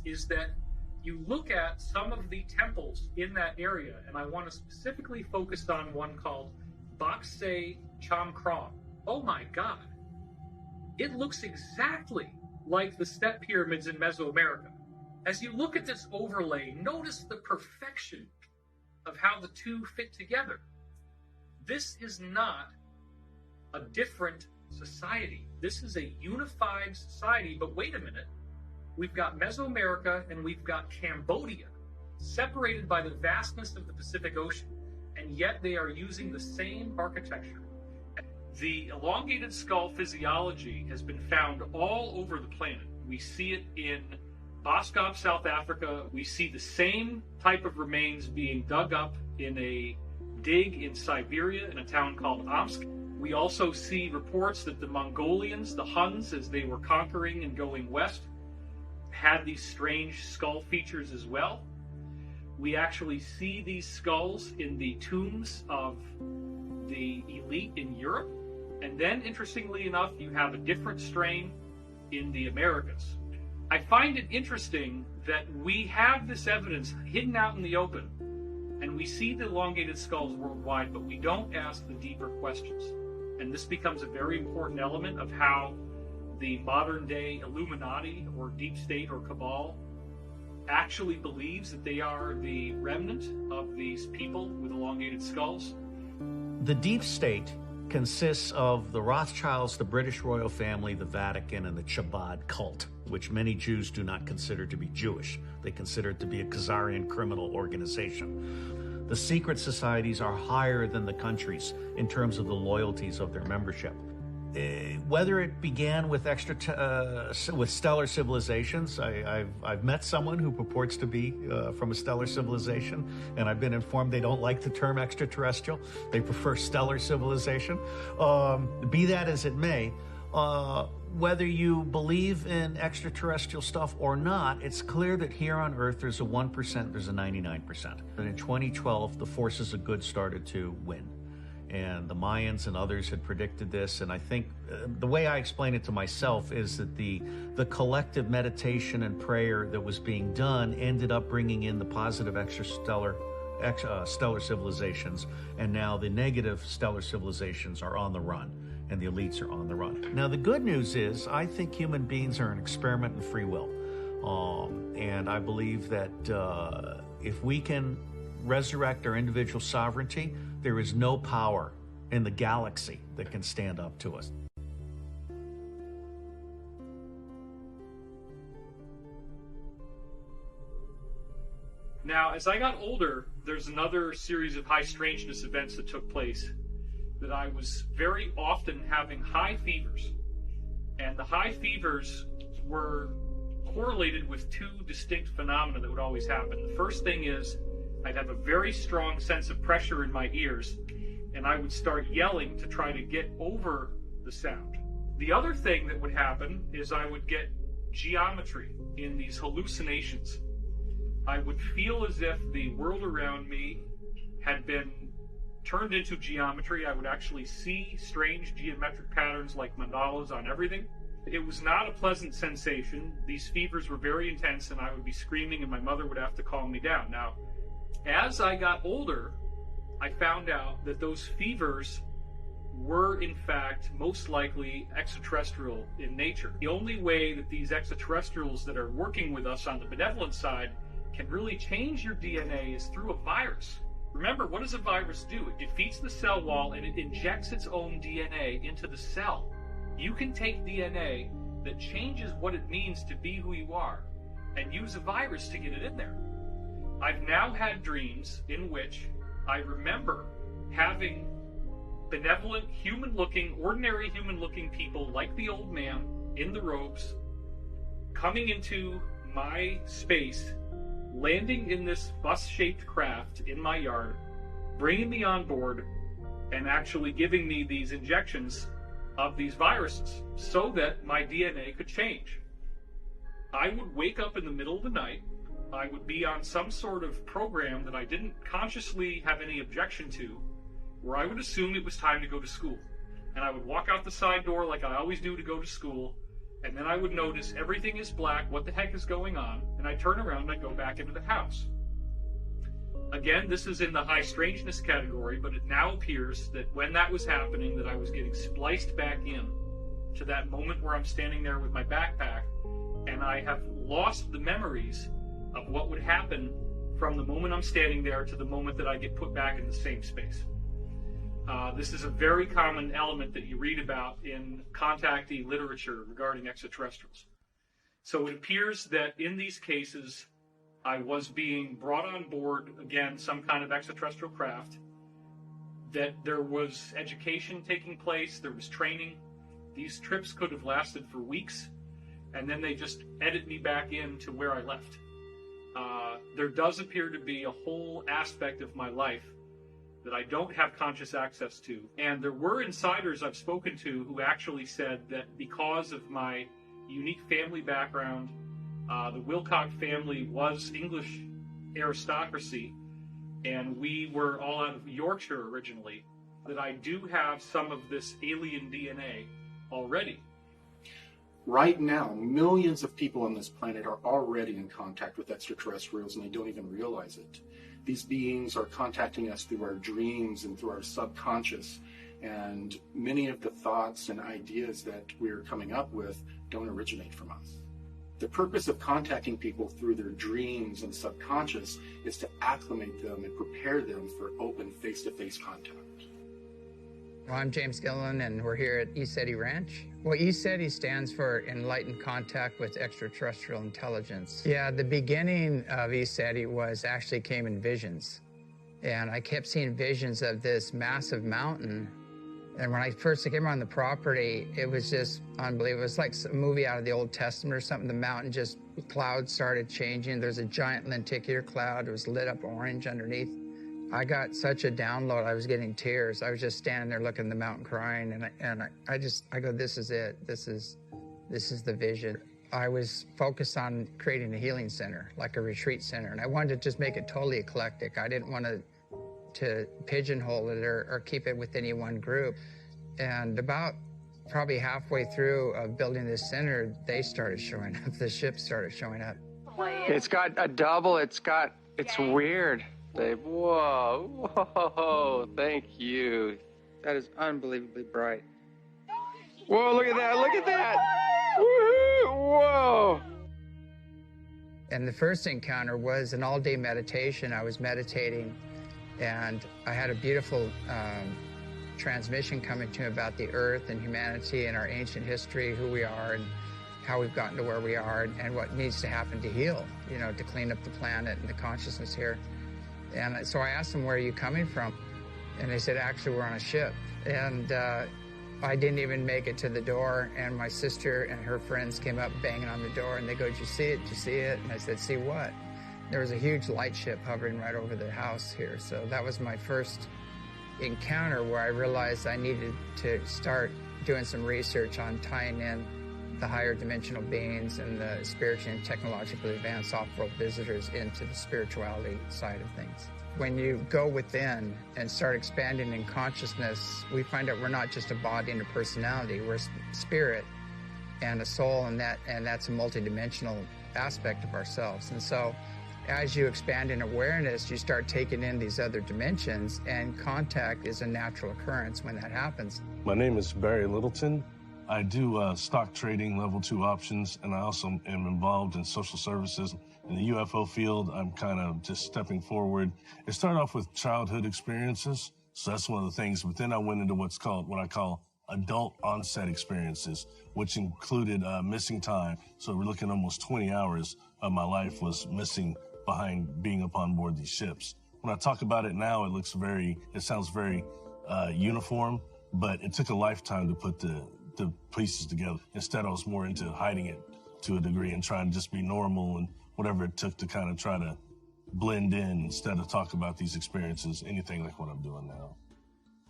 is that you look at some of the temples in that area, and I want to specifically focus on one called Bakse Cham Krong. Oh my God. It looks exactly like the step pyramids in Mesoamerica. As you look at this overlay, notice the perfection of how the two fit together. This is not a different society. This is a unified society, but wait a minute. We've got Mesoamerica and we've got Cambodia, separated by the vastness of the Pacific Ocean, and yet they are using the same architecture. The elongated skull physiology has been found all over the planet. We see it in Boskop, South Africa. We see the same type of remains being dug up in a dig in Siberia in a town called Omsk. We also see reports that the Mongolians, the Huns, as they were conquering and going west, had these strange skull features as well. We actually see these skulls in the tombs of the elite in Europe. And then, interestingly enough, you have a different strain in the Americas. I find it interesting that we have this evidence hidden out in the open, and we see the elongated skulls worldwide, but we don't ask the deeper questions. And this becomes a very important element of how the modern-day Illuminati or deep state or cabal actually believes that they are the remnant of these people with elongated skulls. The deep state consists of the Rothschilds, the British royal family, the Vatican, and the Chabad cult, which many Jews do not consider to be Jewish. They consider it to be a Khazarian criminal organization. The secret societies are higher than the countries in terms of the loyalties of their membership. Whether it began with with stellar civilizations, I've met someone who purports to be from a stellar civilization, and I've been informed they don't like the term extraterrestrial. They prefer stellar civilization. Be that as it may, whether you believe in extraterrestrial stuff or not, it's clear that here on Earth there's a 1%, there's a 99%. And in 2012, the forces of good started to win. And the Mayans and others had predicted this. And I think the way I explain it to myself is that the collective meditation and prayer that was being done ended up bringing in the positive stellar civilizations. And now the negative stellar civilizations are on the run. And the elites are on the run. Now, the good news is I think human beings are an experiment in free will. And I believe that if we can resurrect our individual sovereignty, there is no power in the galaxy that can stand up to us. Now, as I got older, there's another series of high strangeness events that took place, that I was very often having high fevers. And the high fevers were correlated with two distinct phenomena that would always happen. The first thing is I'd have a very strong sense of pressure in my ears, and I would start yelling to try to get over the sound. The other thing that would happen is I would get geometry in these hallucinations. I would feel as if the world around me had been turned into geometry. I would actually see strange geometric patterns like mandalas on everything. It was not a pleasant sensation. These fevers were very intense, and I would be screaming, and my mother would have to calm me down. Now, as I got older, I found out that those fevers were, in fact, most likely extraterrestrial in nature. The only way that these extraterrestrials that are working with us on the benevolent side can really change your DNA is through a virus. Remember, what does a virus do? It defeats the cell wall and it injects its own DNA into the cell. You can take DNA that changes what it means to be who you are and use a virus to get it in there. I've now had dreams in which I remember having benevolent, human-looking, ordinary human-looking people like the old man in the robes coming into my space, landing in this bus-shaped craft in my yard, bringing me on board, and actually giving me these injections of these viruses so that my DNA could change. I would wake up in the middle of the night. I would be on some sort of program that I didn't consciously have any objection to, where I would assume it was time to go to school. And I would walk out the side door like I always do to go to school, and then I would notice everything is black, what the heck is going on, and I'd turn around and I'd go back into the house. Again, this is in the high strangeness category, but it now appears that when that was happening, that I was getting spliced back in to that moment where I'm standing there with my backpack, and I have lost the memories of what would happen from the moment I'm standing there to the moment that I get put back in the same space. This is a very common element that you read about in contactee literature regarding extraterrestrials. So it appears that in these cases, I was being brought on board, again, some kind of extraterrestrial craft, that there was education taking place, there was training. These trips could have lasted for weeks, and then they just edit me back into where I left. There does appear to be a whole aspect of my life that I don't have conscious access to. And there were insiders I've spoken to who actually said that because of my unique family background, the Wilcox family was English aristocracy, and we were all out of Yorkshire originally, that I do have some of this alien DNA already. Right now, millions of people on this planet are already in contact with extraterrestrials, and they don't even realize it. These beings are contacting us through our dreams and through our subconscious, and many of the thoughts and ideas that we're coming up with don't originate from us. The purpose of contacting people through their dreams and subconscious is to acclimate them and prepare them for open face-to-face contact. Well, I'm James Gilliland, and we're here at ECETI Ranch. Well, ECETI stands for Enlightened Contact with Extraterrestrial Intelligence. Yeah, the beginning of ECETI came in visions. And I kept seeing visions of this massive mountain. And when I first came on the property, it was just unbelievable. It was like a movie out of the Old Testament or something. The mountain just, clouds started changing. There's a giant lenticular cloud. It was lit up orange underneath. I got such a download, I was getting tears. I was just standing there looking at the mountain crying, and I go, this is it. This is This is the vision. I was focused on creating a healing center, like a retreat center, and I wanted to just make it totally eclectic. I didn't want to pigeonhole it or keep it with any one group. And about probably halfway through of building this center, they started showing up. The ships started showing up. It's got a double. It's weird. Babe, whoa, thank you. That is unbelievably bright. Whoa, look at that. Woo-hoo, whoa. And the first encounter was an all-day meditation. I was meditating, and I had a beautiful transmission coming to me about the earth and humanity and our ancient history, who we are and how we've gotten to where we are and what needs to happen to heal, to clean up the planet and the consciousness here. And so I asked them, where are you coming from? And they said, actually, we're on a ship. And I didn't even make it to the door, and my sister and her friends came up banging on the door, and they go, did you see it? Did you see it? And I said, see what? There was a huge light ship hovering right over the house here. So that was my first encounter where I realized I needed to start doing some research on tying in the higher dimensional beings and the spiritually and technologically advanced off-world visitors into the spirituality side of things. When you go within and start expanding in consciousness, we find out we're not just a body and a personality, we're spirit and a soul, and that's a multidimensional aspect of ourselves. And so as you expand in awareness, you start taking in these other dimensions, and contact is a natural occurrence when that happens. My name is Barry Littleton. I do stock trading, level 2 options, and I also am involved in social services. In the UFO field, I'm kind of just stepping forward. It started off with childhood experiences, so that's one of the things, but then I went into what I call adult onset experiences, which included missing time. So we're looking almost 20 hours of my life was missing behind being upon board these ships. When I talk about it now, it sounds very uniform, but it took a lifetime to put the pieces together. Instead, I was more into hiding it to a degree and trying to just be normal and whatever it took to kind of try to blend in instead of talk about these experiences, anything like what I'm doing now.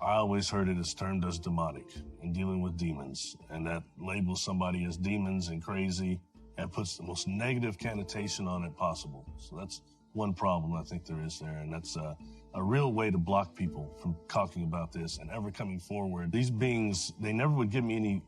I always heard it as termed as demonic and dealing with demons, and that labels somebody as demons and crazy and puts the most negative connotation on it possible. So that's one problem I think there is there, and that's a real way to block people from talking about this and ever coming forward. These beings, they never would give me any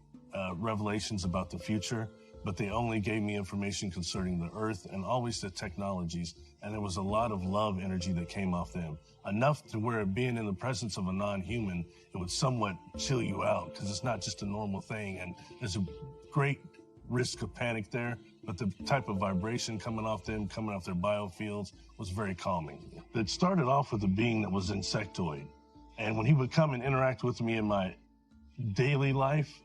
revelations about the future, but they only gave me information concerning the earth and always the technologies, and there was a lot of love energy that came off them. Enough to where being in the presence of a non-human, it would somewhat chill you out because it's not just a normal thing, and there's a great risk of panic there, but the type of vibration coming off them, coming off their biofields, was very calming. It started off with a being that was insectoid, and when he would come and interact with me in my daily life,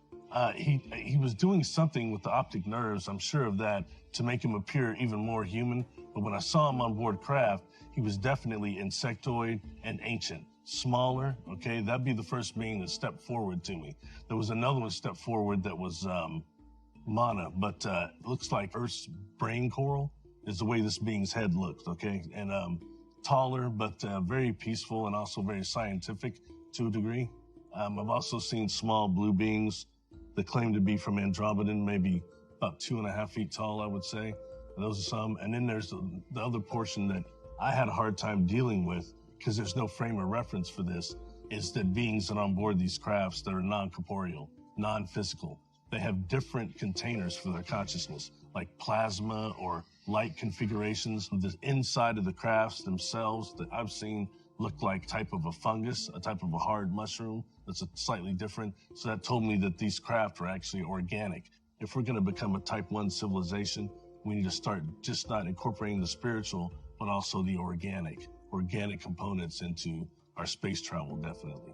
he was doing something with the optic nerves, I'm sure of that, to make him appear even more human. But when I saw him on board craft, he was definitely insectoid and ancient. Smaller, okay? That'd be the first being that stepped forward to me. There was another one step forward that was Mana, but looks like Earth's brain coral is the way this being's head looked, okay? And taller, but very peaceful and also very scientific to a degree. I've also seen small blue beings that claim to be from Andromeda, maybe about 2.5 feet tall, I would say. Those are some. And then there's the other portion that I had a hard time dealing with because there's no frame of reference for this, is that beings that are on board these crafts that are non-corporeal, non-physical, they have different containers for their consciousness, like plasma or light configurations. The inside of the crafts themselves that I've seen look like type of a fungus, a type of a hard mushroom that's slightly different. So that told me that these craft are actually organic. If we're going to become a type 1 civilization, we need to start just not incorporating the spiritual, but also the organic components into our space travel, definitely.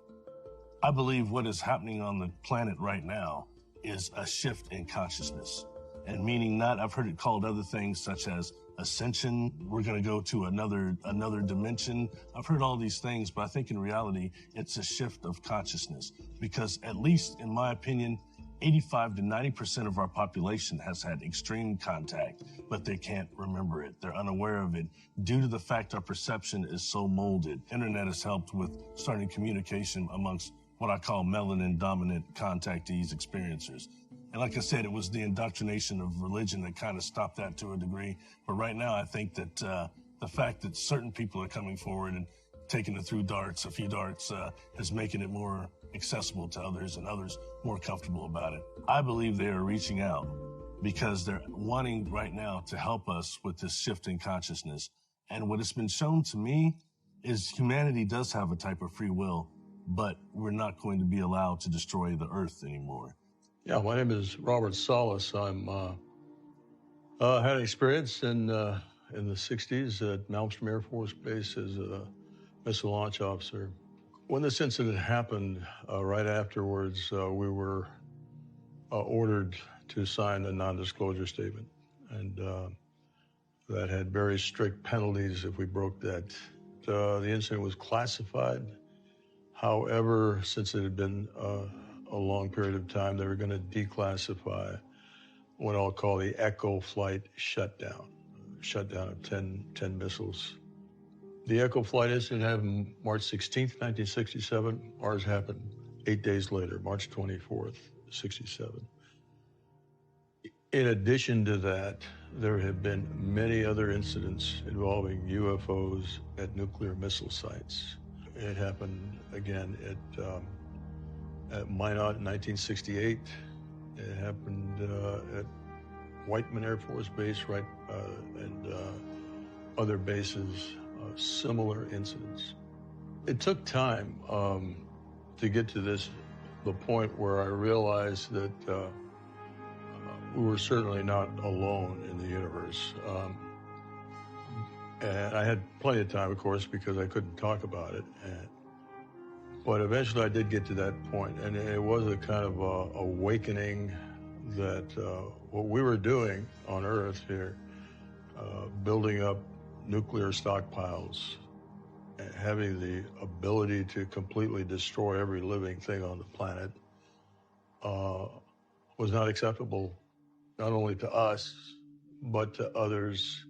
I believe what is happening on the planet right now is a shift in consciousness. And meaning not, I've heard it called other things such as ascension, we're going to go to another dimension. I've heard all these things, but I think in reality, it's a shift of consciousness. Because at least in my opinion, 85 to 90% of our population has had extreme contact, but they can't remember it. They're unaware of it due to the fact our perception is so molded. Internet has helped with starting communication amongst what I call melanin dominant contactees, experiencers. And like I said, it was the indoctrination of religion that kind of stopped that to a degree. But right now, I think that the fact that certain people are coming forward and taking it through darts, a few darts, is making it more accessible to others and others more comfortable about it. I believe they are reaching out because they're wanting right now to help us with this shift in consciousness. And what has been shown to me is humanity does have a type of free will, but we're not going to be allowed to destroy the earth anymore. Yeah, my name is Robert Salas. I'm had experience in the 60s at Malmstrom Air Force Base as a missile launch officer. When this incident happened, right afterwards, we were ordered to sign a non-disclosure statement, and that had very strict penalties if we broke that. The incident was classified. However, since it had been a long period of time, they were going to declassify what I'll call the Echo flight shutdown of 10 missiles. The Echo flight incident happened March 16th, 1967. Ours happened 8 days later, March 24th, 67. In addition to that, there have been many other incidents involving UFOs at nuclear missile sites. It happened again at Minot in 1968. It happened at Whiteman Air Force Base, right, and other bases, similar incidents. It took time to get to the point where I realized that we were certainly not alone in the universe. And I had plenty of time, of course, because I couldn't talk about it. But eventually I did get to that point, and it was a kind of awakening that what we were doing on Earth here, building up nuclear stockpiles, having the ability to completely destroy every living thing on the planet, was not acceptable, not only to us, but to others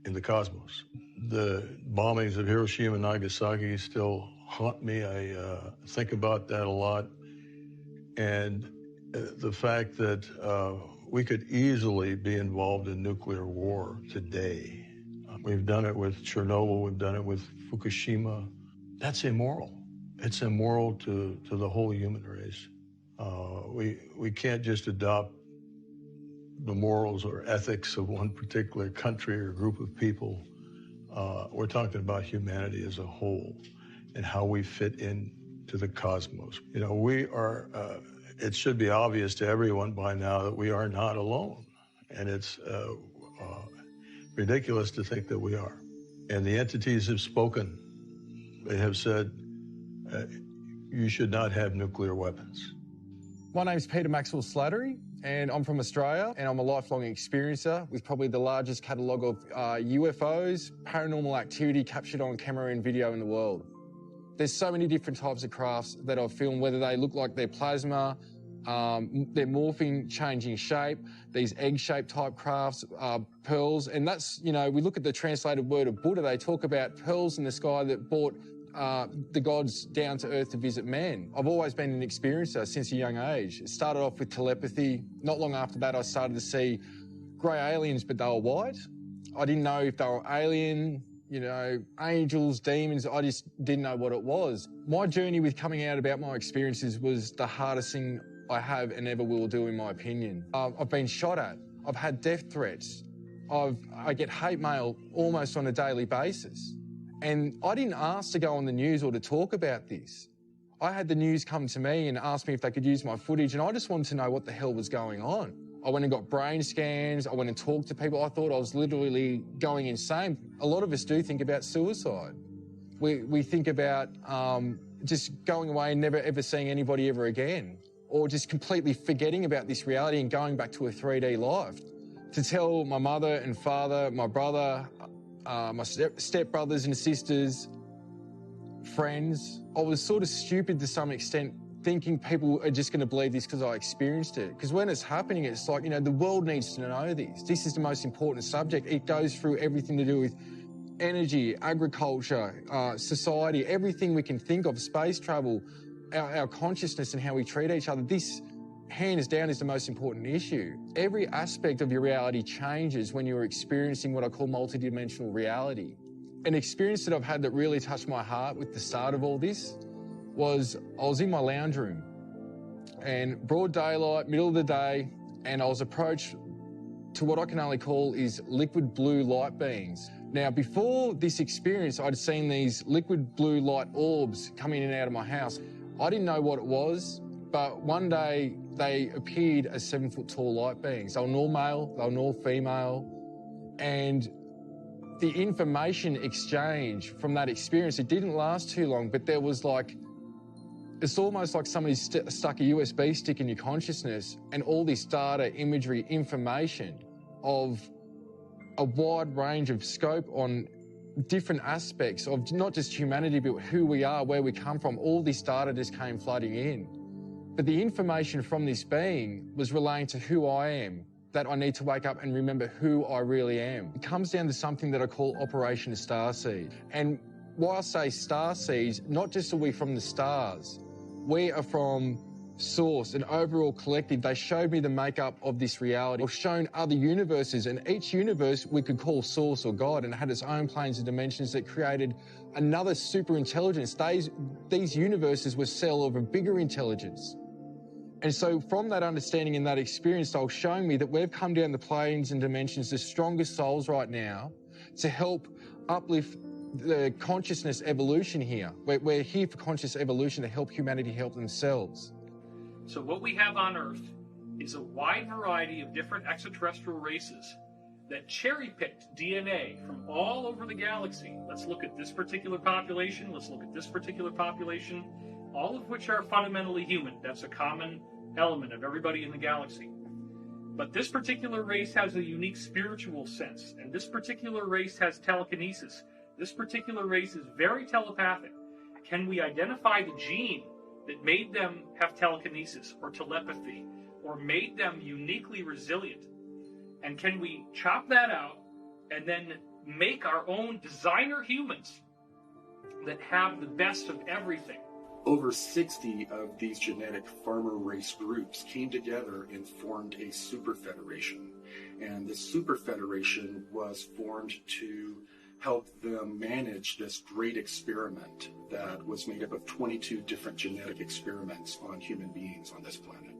in the cosmos. The bombings of Hiroshima and Nagasaki still haunt me. I think about that a lot. And the fact that we could easily be involved in nuclear war today. We've done it with Chernobyl, we've done it with Fukushima. That's immoral. It's immoral to the whole human race. We can't just adopt the morals or ethics of one particular country or group of people. We're talking about humanity as a whole and how we fit into the cosmos. You know, we are, it should be obvious to everyone by now that we are not alone. And it's ridiculous to think that we are. And the entities have spoken. They have said, you should not have nuclear weapons. My name's Peter Maxwell Slattery, and I'm from Australia, and I'm a lifelong experiencer with probably the largest catalogue of UFOs, paranormal activity captured on camera and video in the world. There's so many different types of crafts that I've filmed, whether they look like they're plasma, they're morphing, changing shape, these egg-shaped type crafts, pearls, and that's, you know, we look at the translated word of Buddha, they talk about pearls in the sky that brought the gods down to earth to visit man. I've always been an experiencer since a young age. It started off with telepathy. Not long after that, I started to see grey aliens, but they were white. I didn't know if they were alien, you know, angels, demons. I just didn't know what it was. My journey with coming out about my experiences was the hardest thing I have and ever will do, in my opinion. I've been shot at. I've had death threats. I get hate mail almost on a daily basis. And I didn't ask to go on the news or to talk about this. I had the news come to me and ask me if they could use my footage, and I just wanted to know what the hell was going on. I went and got brain scans. I went and talked to people. I thought I was literally going insane. A lot of us do think about suicide. We think about just going away and never ever seeing anybody ever again, or just completely forgetting about this reality and going back to a 3D life. To tell my mother and father, my brother, my stepbrothers and sisters, friends, I was sort of stupid to some extent, thinking people are just going to believe this because I experienced it. Because when it's happening, it's like, you know, the world needs to know this. This is the most important subject. It goes through everything to do with energy, agriculture, society, everything we can think of, space travel, our consciousness and how we treat each other. This hands down is the most important issue. Every aspect of your reality changes when you're experiencing what I call multidimensional reality. An experience that I've had that really touched my heart with the start of all this was I was in my lounge room and broad daylight, middle of the day, and I was approached to what I can only call is liquid blue light beings. Now, before this experience, I'd seen these liquid blue light orbs coming in and out of my house. I didn't know what it was, but one day they appeared as 7-foot-tall light beings. They were all male, they were all female, and the information exchange from that experience, it didn't last too long, but there was like, it's almost like somebody stuck a USB stick in your consciousness and all this data, imagery, information of a wide range of scope on different aspects of not just humanity, but who we are, where we come from. All this data just came flooding in. But the information from this being was relating to who I am, that I need to wake up and remember who I really am. It comes down to something that I call Operation Starseed. And why I say starseeds, not just are we from the stars, we are from Source, an overall collective. They showed me the makeup of this reality. I've shown other universes, and each universe we could call Source or God, and it had its own planes and dimensions that created another super intelligence. These universes were cell of a bigger intelligence. And so from that understanding and that experience, they were showing me that we've come down the planes and dimensions, the strongest souls right now, to help uplift the consciousness evolution here. We're here for conscious evolution to help humanity help themselves. So what we have on Earth is a wide variety of different extraterrestrial races that cherry-picked DNA from all over the galaxy. Let's look at this particular population, let's look at this particular population, all of which are fundamentally human. That's a common element of everybody in the galaxy. But this particular race has a unique spiritual sense, and this particular race has telekinesis. This particular race is very telepathic. Can we identify the gene that made them have telekinesis or telepathy or made them uniquely resilient? And can we chop that out and then make our own designer humans that have the best of everything? Over 60 of these genetic farmer race groups came together and formed a super federation. And the super federation was formed to help them manage this great experiment that was made up of 22 different genetic experiments on human beings on this planet.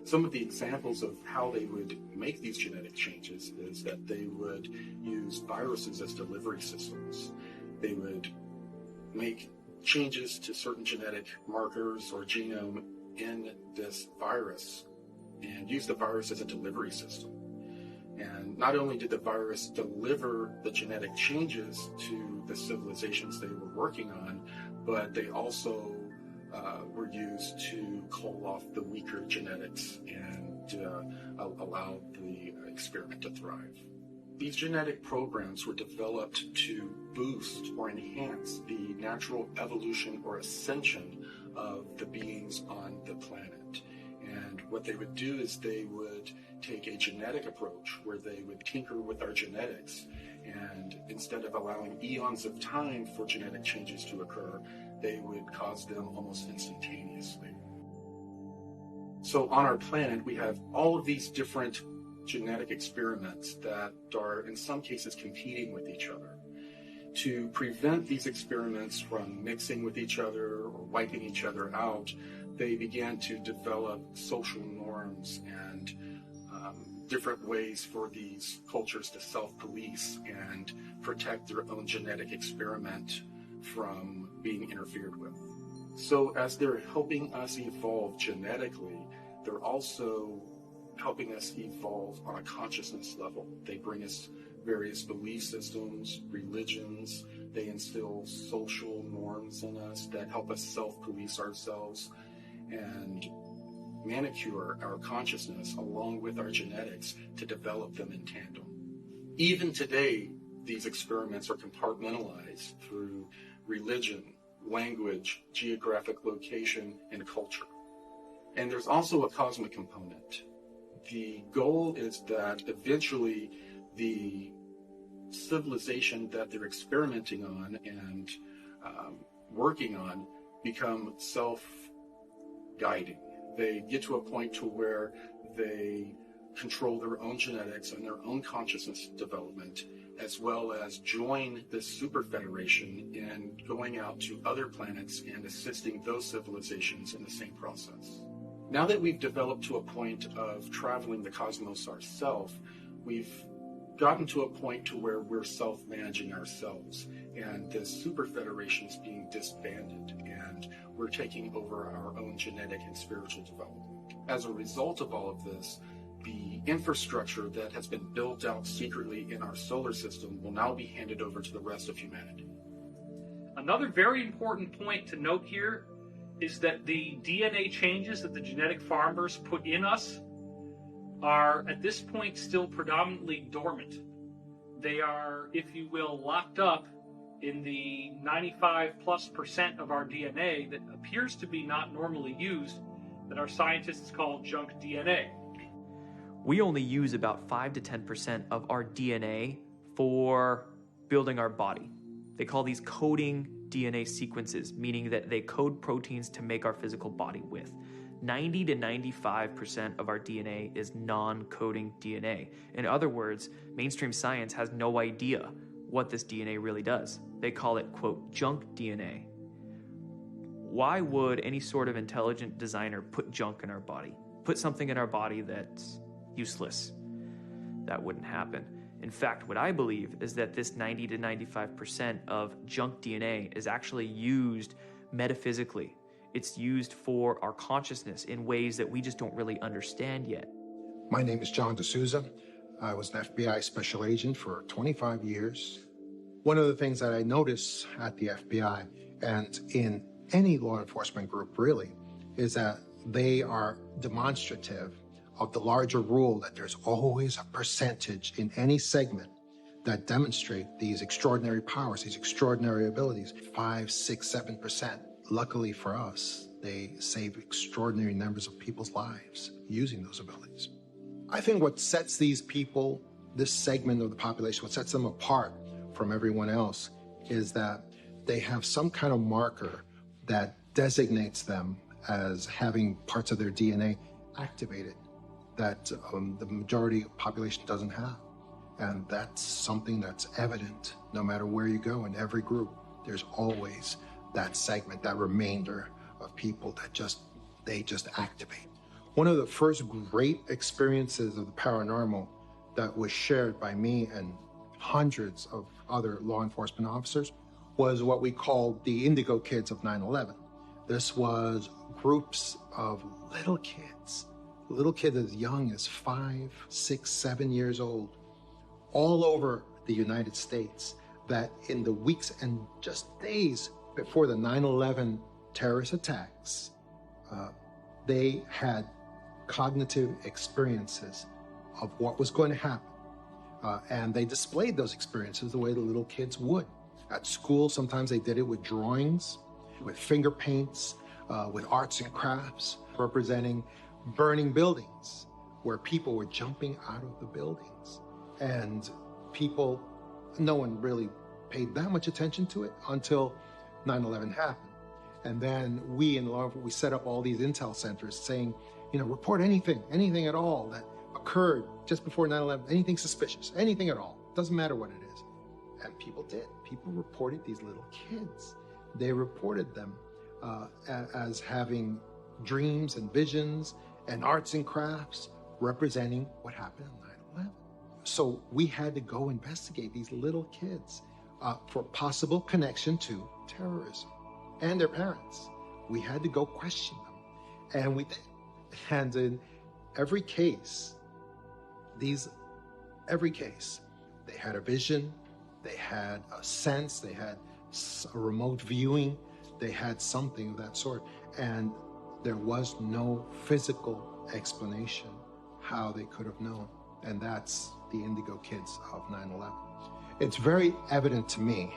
Some of the examples of how they would make these genetic changes is that they would use viruses as delivery systems. They would make changes to certain genetic markers or genome in this virus and use the virus as a delivery system. And not only did the virus deliver the genetic changes to the civilizations they were working on, but they also were used to call off the weaker genetics and allow the experiment to thrive. These genetic programs were developed to boost or enhance the natural evolution or ascension of the beings on the planet. And what they would do is they would take a genetic approach where they would tinker with our genetics, and instead of allowing eons of time for genetic changes to occur, they would cause them almost instantaneously. So on our planet, we have all of these different genetic experiments that are in some cases competing with each other. To prevent these experiments from mixing with each other or wiping each other out, they began to develop social norms and different ways for these cultures to self-police and protect their own genetic experiment from being interfered with. So as they're helping us evolve genetically, they're also helping us evolve on a consciousness level. They bring us various belief systems, religions. They instill social norms in us that help us self-police ourselves and manicure our consciousness along with our genetics to develop them in tandem. Even today, these experiments are compartmentalized through religion, language, geographic location, and culture. And there's also a cosmic component. The goal is that eventually the civilization that they're experimenting on and working on become self-guiding. They get to a point to where they control their own genetics and their own consciousness development, as well as join this super federation in going out to other planets and assisting those civilizations in the same process. Now that we've developed to a point of traveling the cosmos ourselves, we've gotten to a point to where we're self-managing ourselves, and the super federation is being disbanded, and we're taking over our own genetic and spiritual development. As a result of all of this, the infrastructure that has been built out secretly in our solar system will now be handed over to the rest of humanity. Another very important point to note here is that the DNA changes that the genetic farmers put in us are, at this point, still predominantly dormant. They are, if you will, locked up in the 95+% of our DNA that appears to be not normally used, that our scientists call junk DNA. We only use about 5 to 10% of our DNA for building our body. They call these coding DNA sequences, meaning that they code proteins to make our physical body with. 90 to 95% of our DNA is non-coding DNA. In other words, mainstream science has no idea what this DNA really does. They call it, quote, junk DNA. Why would any sort of intelligent designer put junk in our body? Put something in our body that's useless? That wouldn't happen. In fact, what I believe is that this 90 to 95% of junk DNA is actually used metaphysically. It's used for our consciousness in ways that we just don't really understand yet. My name is John D'Souza. I was an FBI special agent for 25 years. One of the things that I notice at the FBI, and in any law enforcement group really, is that they are demonstrative of the larger rule that there's always a percentage in any segment that demonstrate these extraordinary powers, these extraordinary abilities, 5, 6, 7%. Luckily for us, they save extraordinary numbers of people's lives using those abilities. I think what sets these people, this segment of the population, what sets them apart from everyone else is that they have some kind of marker that designates them as having parts of their DNA activated that the majority of the population doesn't have. And that's something that's evident no matter where you go in every group. There's always that segment, that remainder of people that they just activate. One of the first great experiences of the paranormal that was shared by me and hundreds of other law enforcement officers was what we called the Indigo Kids of 9/11. This was groups of little kids as young as 5, 6, 7 years old, all over the United States, that in the weeks and just days before the 9/11 terrorist attacks, they had cognitive experiences of what was going to happen. And they displayed those experiences the way the little kids would. At school, sometimes they did it with drawings, with finger paints, with arts and crafts, representing burning buildings where people were jumping out of the buildings. And no one really paid that much attention to it until 9/11 happened. And then we set up all these intel centers saying, report anything at all that occurred just before 9/11, anything suspicious, anything at all, doesn't matter what it is. And people did. People reported these little kids. They reported them as having dreams and visions and arts and crafts representing what happened on 9/11. So we had to go investigate these little kids for possible connection to terrorism and their parents. We had to go question them. And we did. And in every case, they had a vision, they had a sense, they had a remote viewing, they had something of that sort. And there was no physical explanation how they could have known. And that's the Indigo Kids of 9/11. It's very evident to me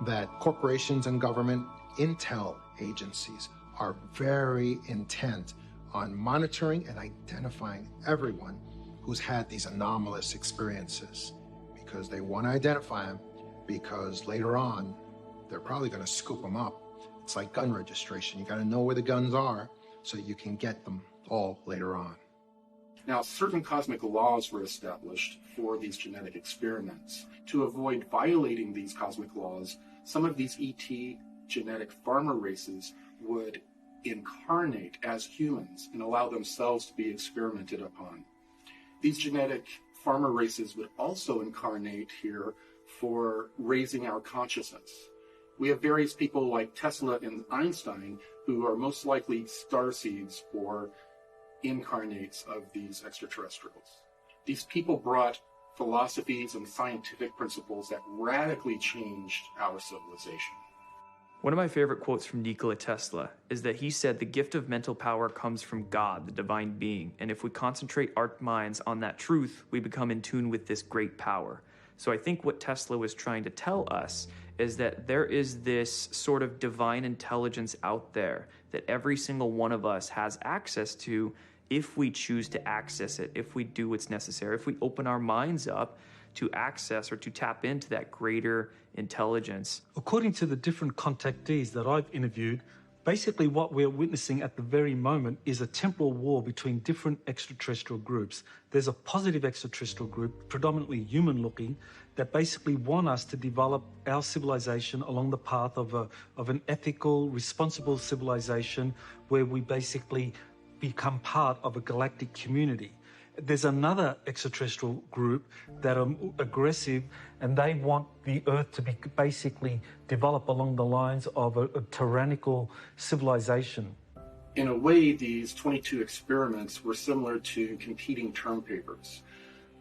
that corporations and government intel agencies are very intent on monitoring and identifying everyone who's had these anomalous experiences, because they want to identify them, because later on, they're probably going to scoop them up. It's like gun registration. You got to know where the guns are so you can get them all later on. Now, certain cosmic laws were established for these genetic experiments. To avoid violating these cosmic laws, some of these ET genetic farmer races would incarnate as humans and allow themselves to be experimented upon. These genetic farmer races would also incarnate here for raising our consciousness. We have various people like Tesla and Einstein who are most likely starseeds or incarnates of these extraterrestrials. These people brought philosophies and scientific principles that radically changed our civilization. One of my favorite quotes from Nikola Tesla is that he said the gift of mental power comes from God, the divine being, and if we concentrate our minds on that truth, we become in tune with this great power. So I think what Tesla was trying to tell us is that there is this sort of divine intelligence out there that every single one of us has access to if we choose to access it, if we do what's necessary, if we open our minds up to access or to tap into that greater intelligence. According to the different contactees that I've interviewed, basically what we're witnessing at the very moment is a temporal war between different extraterrestrial groups. There's a positive extraterrestrial group, predominantly human-looking, that basically want us to develop our civilization along the path of an ethical, responsible civilization where we basically become part of a galactic community. There's another extraterrestrial group that are aggressive and they want the Earth to be basically develop along the lines of a tyrannical civilization. In a way, these 22 experiments were similar to competing term papers.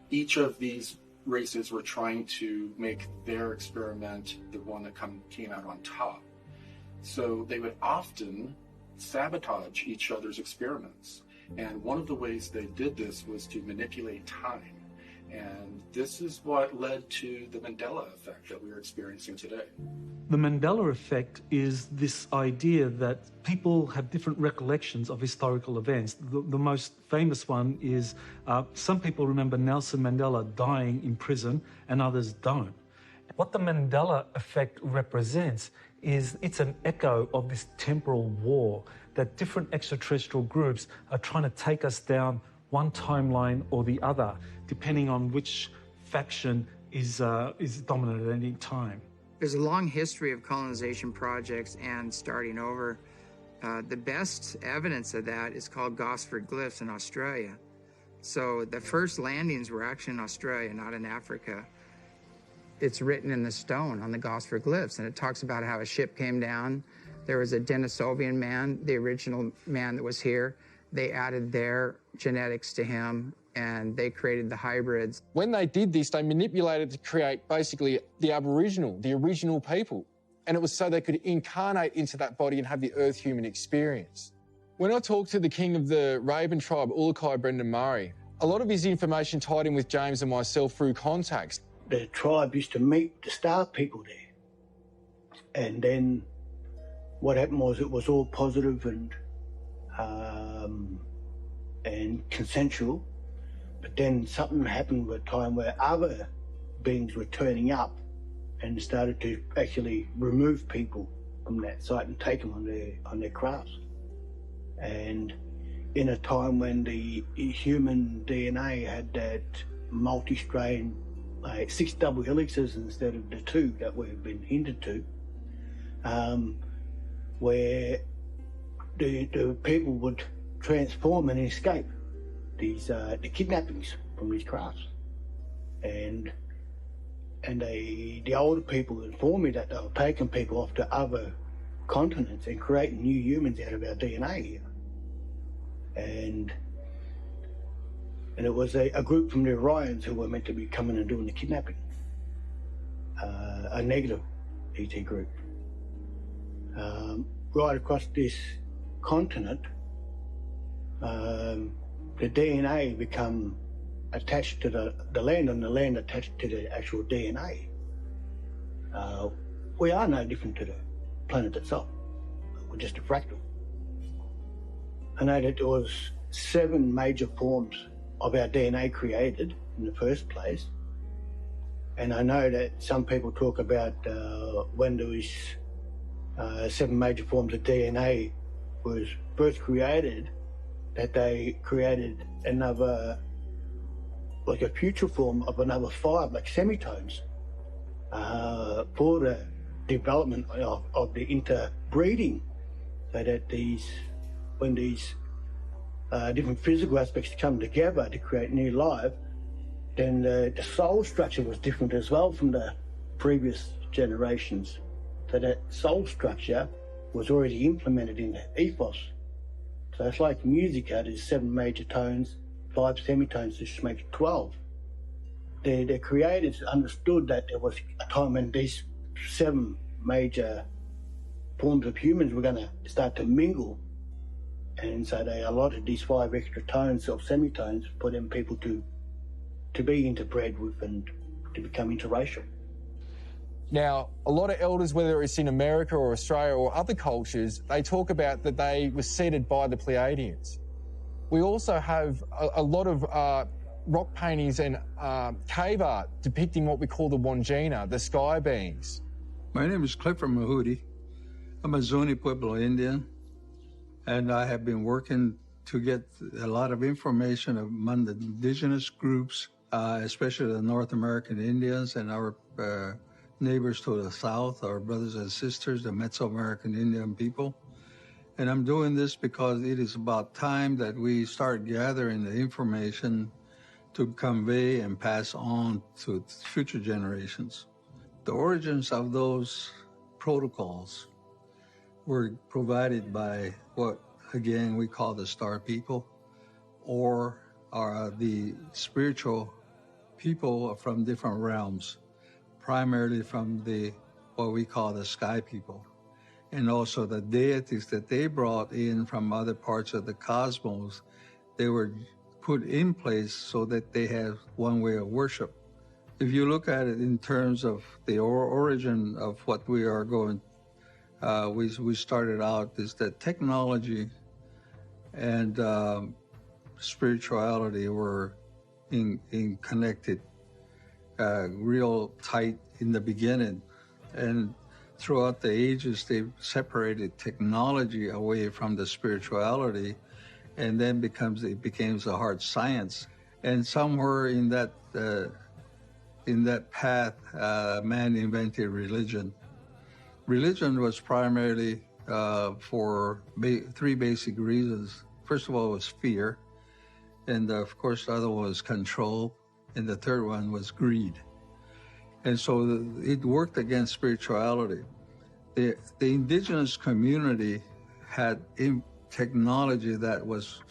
Each of these races were trying to make their experiment the one that came out on top. So they would often sabotage each other's experiments. And one of the ways they did this was to manipulate time. And this is what led to the Mandela effect that we're experiencing today. The Mandela effect is this idea that people have different recollections of historical events. The most famous one is some people remember Nelson Mandela dying in prison and others don't. What the Mandela effect represents is it's an echo of this temporal war that different extraterrestrial groups are trying to take us down one timeline or the other, depending on which faction is dominant at any time. There's a long history of colonization projects and starting over. The best evidence of that is called Gosford glyphs in Australia. So the first landings were actually in Australia, not in Africa. It's written in the stone on the Gosford glyphs, and it talks about how a ship came down. There was a Denisovian man, the original man that was here. They added their genetics to him, and they created the hybrids. When they did this, they manipulated to create basically the Aboriginal, the original people. And it was so they could incarnate into that body and have the Earth human experience. When I talked to the king of the Raven tribe, Ulukai Brendan Murray, a lot of his information tied in with James and myself through contacts. The tribe used to meet the star people there. And then what happened was it was all positive and consensual. But then something happened with time where other beings were turning up and started to actually remove people from that site and take them on their crafts. And in a time when the human DNA had that multi-strain, like 6 double helixes instead of the 2 that we've been hinted to, where the people would transform and escape these the kidnappings from these crafts. And the older people informed me that they were taking people off to other continents and creating new humans out of our DNA here. And it was a group from the Orions who were meant to be coming and doing the kidnapping. A negative ET group. Right across this continent, the DNA become attached to the land and the land attached to the actual DNA. We are no different to the planet itself. We're just a fractal. I know that there was 7 major forms of our DNA created in the first place. And I know that some people talk about when there was 7 major forms of DNA was first created, that they created another, like a future form of another 5, like semitones, for the development of the interbreeding, so that when these different physical aspects come together to create new life, then the soul structure was different as well from the previous generations. So that soul structure was already implemented in the ethos. So it's like music, there's 7 major tones, 5 semitones, which makes 12. The creators understood that there was a time when these 7 major forms of humans were going to start to mingle. And so they allotted these 5 extra tones or semitones for them people to be interbred with and to become interracial. Now, a lot of elders, whether it's in America or Australia or other cultures, they talk about that they were seeded by the Pleiadians. We also have a lot of rock paintings and cave art depicting what we call the Wandjina, the sky beings. My name is Clifford Mahudi. I'm a Zuni Pueblo Indian, and I have been working to get a lot of information among the indigenous groups, especially the North American Indians and our neighbors to the south, our brothers and sisters, the Mesoamerican Indian people. And I'm doing this because it is about time that we start gathering the information to convey and pass on to future generations. The origins of those protocols were provided by what, again, we call the star people, or are the spiritual people from different realms, primarily from what we call the sky people, and also the deities that they brought in from other parts of the cosmos. They were put in place so that they have one way of worship. If you look at it in terms of the origin of what we are going, we started out is that technology and spirituality were in connected, real tight in the beginning, and throughout the ages they separated technology away from the spirituality, and then it becomes a hard science. And somewhere in that path, man invented religion. Religion was primarily for 3 basic reasons. First of all, it was fear, and of course the other one was control, and the third one was greed. And so it worked against spirituality. The indigenous community had technology that was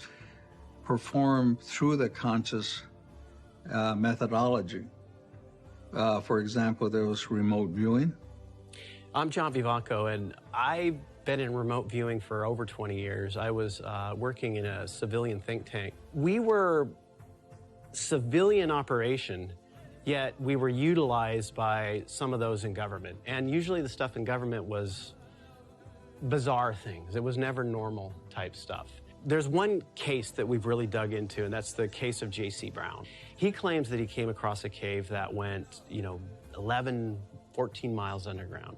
performed through the conscious methodology. For example, there was remote viewing. I'm John Vivanco, and I've been in remote viewing for over 20 years. I was working in a civilian think tank. We were civilian operation, yet we were utilized by some of those in government. And usually the stuff in government was bizarre things. It was never normal type stuff. There's one case that we've really dug into, and that's the case of J.C. Brown. He claims that he came across a cave that went, 11, 14 miles underground.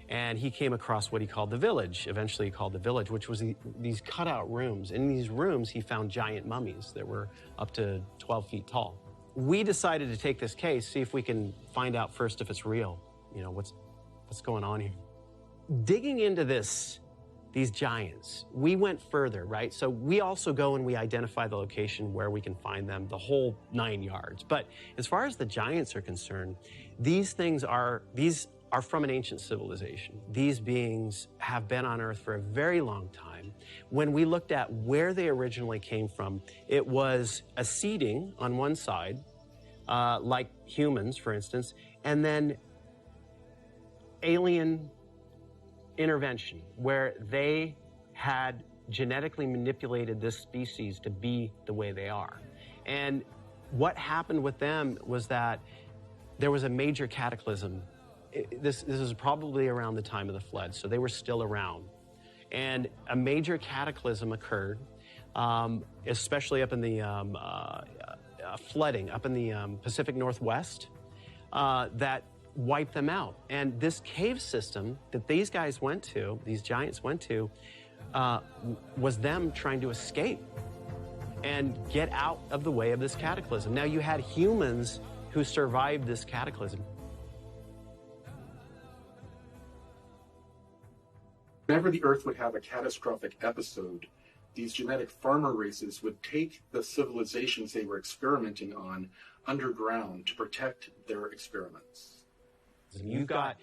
And he came across what he called the village, eventually he called the village, which was these cutout rooms. In these rooms, he found giant mummies that were up to 12 feet tall. We decided to take this case, see if we can find out first if it's real. What's going on here? Digging into these giants, we went further, right? So we also go and we identify the location where we can find them, the whole 9 yards. But as far as the giants are concerned, these are from an ancient civilization. These beings have been on Earth for a very long time. When we looked at where they originally came from, it was a seeding on one side, like humans, for instance, and then alien intervention, where they had genetically manipulated this species to be the way they are. And what happened with them was that there was a major cataclysm. This is probably around the time of the flood, so they were still around. And a major cataclysm occurred, especially up in the flooding, up in the Pacific Northwest, that wiped them out. And this cave system that these guys went to, these giants went to, was them trying to escape. and get out of the way of this cataclysm. Now, you had humans who survived this cataclysm. Whenever the Earth would have a catastrophic episode, these genetic farmer races would take the civilizations they were experimenting on underground to protect their experiments. You've got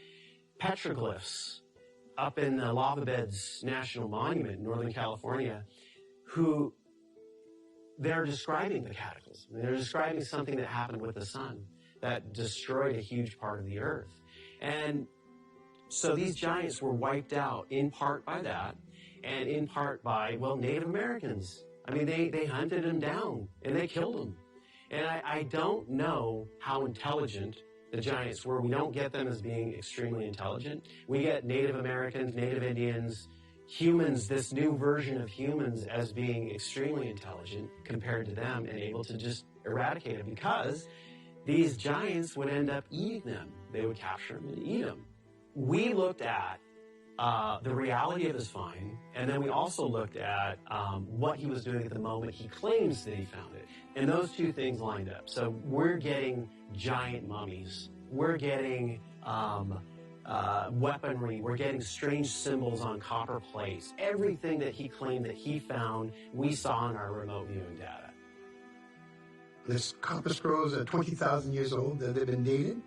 petroglyphs up in the Lava Beds National Monument in Northern California who they're describing the cataclysm. They're describing something that happened with the sun that destroyed a huge part of the Earth. And so these giants were wiped out in part by that and in part by, well, Native Americans. I mean, they hunted them down and they killed them. And I don't know how intelligent the giants were. We don't get them as being extremely intelligent. We get Native Americans, Native Indians, humans, this new version of humans as being extremely intelligent compared to them and able to just eradicate them because these giants would end up eating them. They would capture them and eat them. We looked at the reality of his find, and then we also looked at what he was doing at the moment he claims that he found it. And those two things lined up. So we're getting giant mummies. We're getting weaponry. We're getting strange symbols on copper plates. Everything that he claimed that he found, we saw in our remote viewing data. This copper scrolls are 20,000 years old. They've been dated.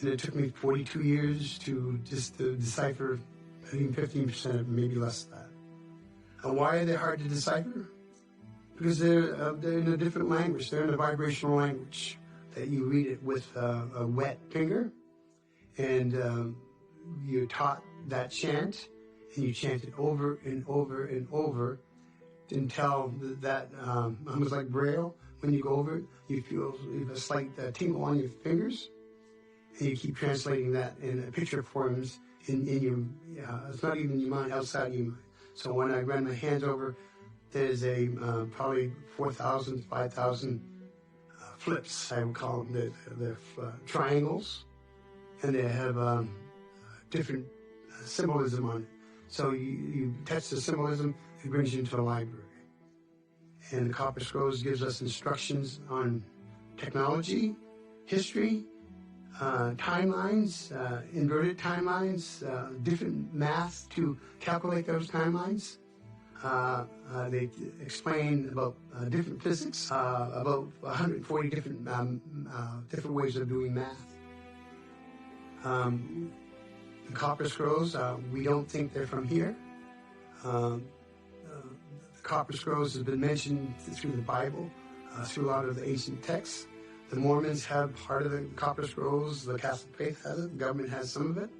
And it took me 42 years to just to decipher, I think 15%, maybe less than that. And why are they hard to decipher? Because they're in a different language. They're in a vibrational language that you read it with a wet finger, and you're taught that chant, and you chant it over and over and over until that almost like Braille. When you go over it, you feel a slight tingle on your fingers. And you keep translating that in picture forms in your, it's not even in your mind, outside your mind. So when I run my hands over, there's a probably 4,000, 5,000 flips, I would call them. They're triangles, and they have different symbolism on it. So you touch the symbolism, it brings you into a library. And the Copper Scrolls gives us instructions on technology, history, timelines, inverted timelines, different math to calculate those timelines. They explain about different physics, about 140 different ways of doing math. The Copper Scrolls, we don't think they're from here. The Copper Scrolls has been mentioned through the Bible, through a lot of the ancient texts. The Mormons have part of the Copper Scrolls. The Catholic faith has it. The government has some of it.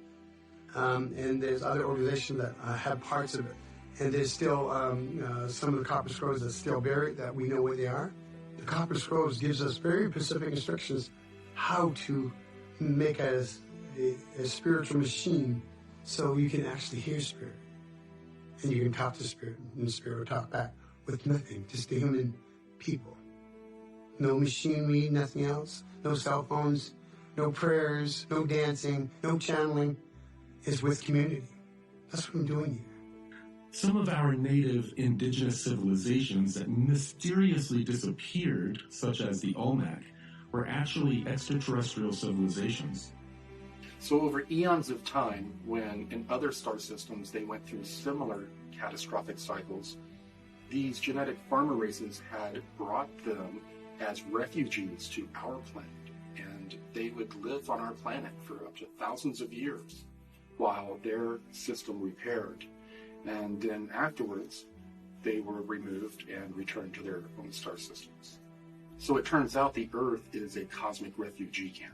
And there's other organizations that have parts of it. And there's still some of the Copper Scrolls that are still buried that we know where they are. The Copper Scrolls gives us very specific instructions how to make a spiritual machine so you can actually hear spirit. And you can talk to spirit, and the spirit will talk back with nothing, just the human people. No machinery, nothing else. No cell phones, no prayers, no dancing, no channeling. It's with community. That's what I'm doing here. Some of our native indigenous civilizations that mysteriously disappeared, such as the Olmec, were actually extraterrestrial civilizations. So over eons of time, when in other star systems they went through similar catastrophic cycles, these genetic farmer races had brought them as refugees to our planet, and they would live on our planet for up to thousands of years while their system repaired. And then afterwards, they were removed and returned to their own star systems. So it turns out the Earth is a cosmic refugee camp.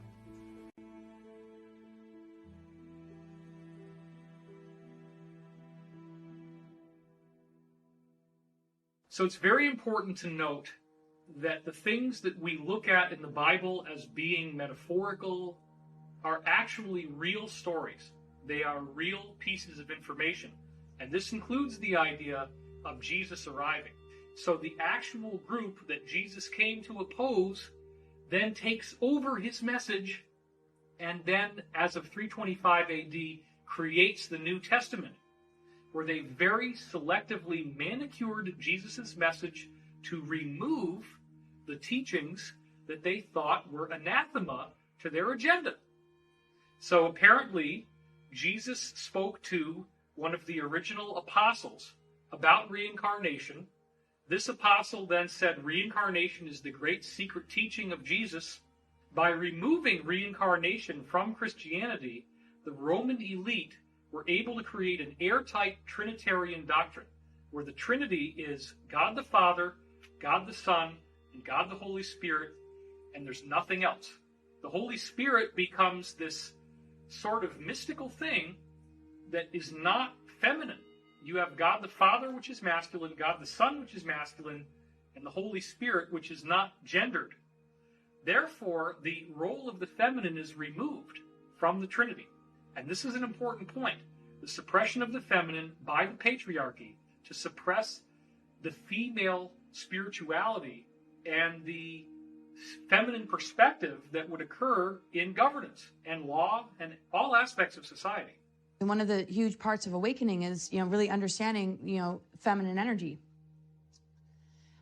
So it's very important to note that the things that we look at in the Bible as being metaphorical are actually real stories. They are real pieces of information. And this includes the idea of Jesus arriving. So the actual group that Jesus came to oppose then takes over his message and then, as of 325 AD, creates the New Testament, where they very selectively manicured Jesus' message to remove the teachings that they thought were anathema to their agenda. So apparently, Jesus spoke to one of the original apostles about reincarnation. This apostle then said reincarnation is the great secret teaching of Jesus. By removing reincarnation from Christianity, the Roman elite were able to create an airtight Trinitarian doctrine, where the Trinity is God the Father, God the Son, and God the Holy Spirit, and there's nothing else. The Holy Spirit becomes this sort of mystical thing that is not feminine. You have God the Father, which is masculine, God the Son, which is masculine, and the Holy Spirit, which is not gendered. Therefore, the role of the feminine is removed from the Trinity. And this is an important point. The suppression of the feminine by the patriarchy to suppress the female spirituality and the feminine perspective that would occur in governance and law and all aspects of society. And one of the huge parts of awakening is, really understanding, feminine energy.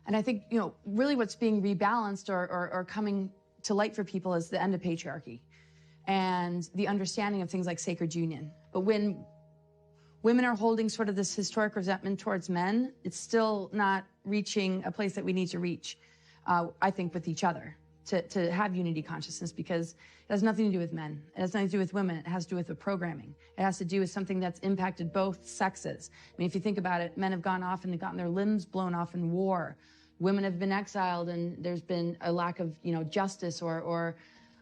And I think, really what's being rebalanced or coming to light for people is the end of patriarchy and the understanding of things like sacred union. But when women are holding sort of this historic resentment towards men, it's still not reaching a place that we need to reach, I think, with each other, to have unity consciousness, because it has nothing to do with men. It has nothing to do with women. It has to do with the programming. It has to do with something that's impacted both sexes. I mean, if you think about it, men have gone off and they've gotten their limbs blown off in war. Women have been exiled, and there's been a lack of, justice or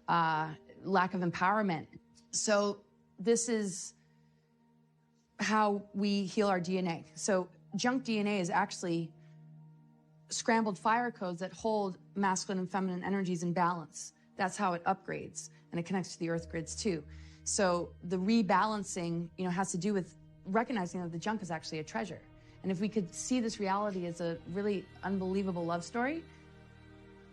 lack of empowerment. So this is how we heal our DNA. So junk DNA is actually scrambled fire codes that hold masculine and feminine energies in balance. That's how it upgrades, and it connects to the earth grids too. So the rebalancing, has to do with recognizing that the junk is actually a treasure. And if we could see this reality as a really unbelievable love story,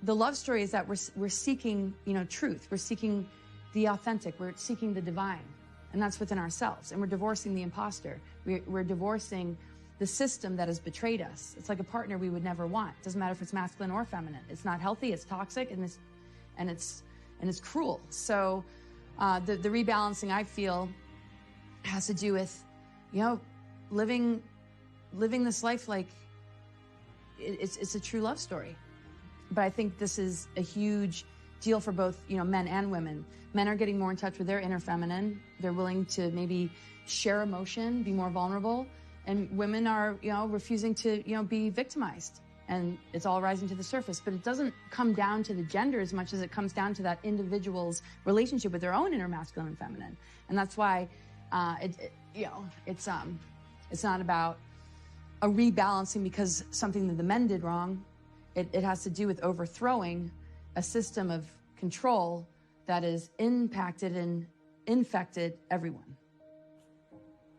the love story is that we're seeking, truth. We're seeking the authentic. We're seeking the divine. And that's within ourselves. And we're divorcing the imposter. We're divorcing the system that has betrayed us. It's like a partner we would never want. It doesn't matter if it's masculine or feminine. It's not healthy, it's toxic, and it's cruel. So the rebalancing, I feel, has to do with, living this life like it's a true love story. But I think this is a huge deal for both, men and women. Men are getting more in touch with their inner feminine. They're willing to maybe share emotion, be more vulnerable. And women are, refusing to, be victimized. And it's all rising to the surface. But it doesn't come down to the gender as much as it comes down to that individual's relationship with their own inner masculine and feminine. And that's why, it's not about a rebalancing because something that the men did wrong. It has to do with overthrowing a system of control that has impacted and infected everyone.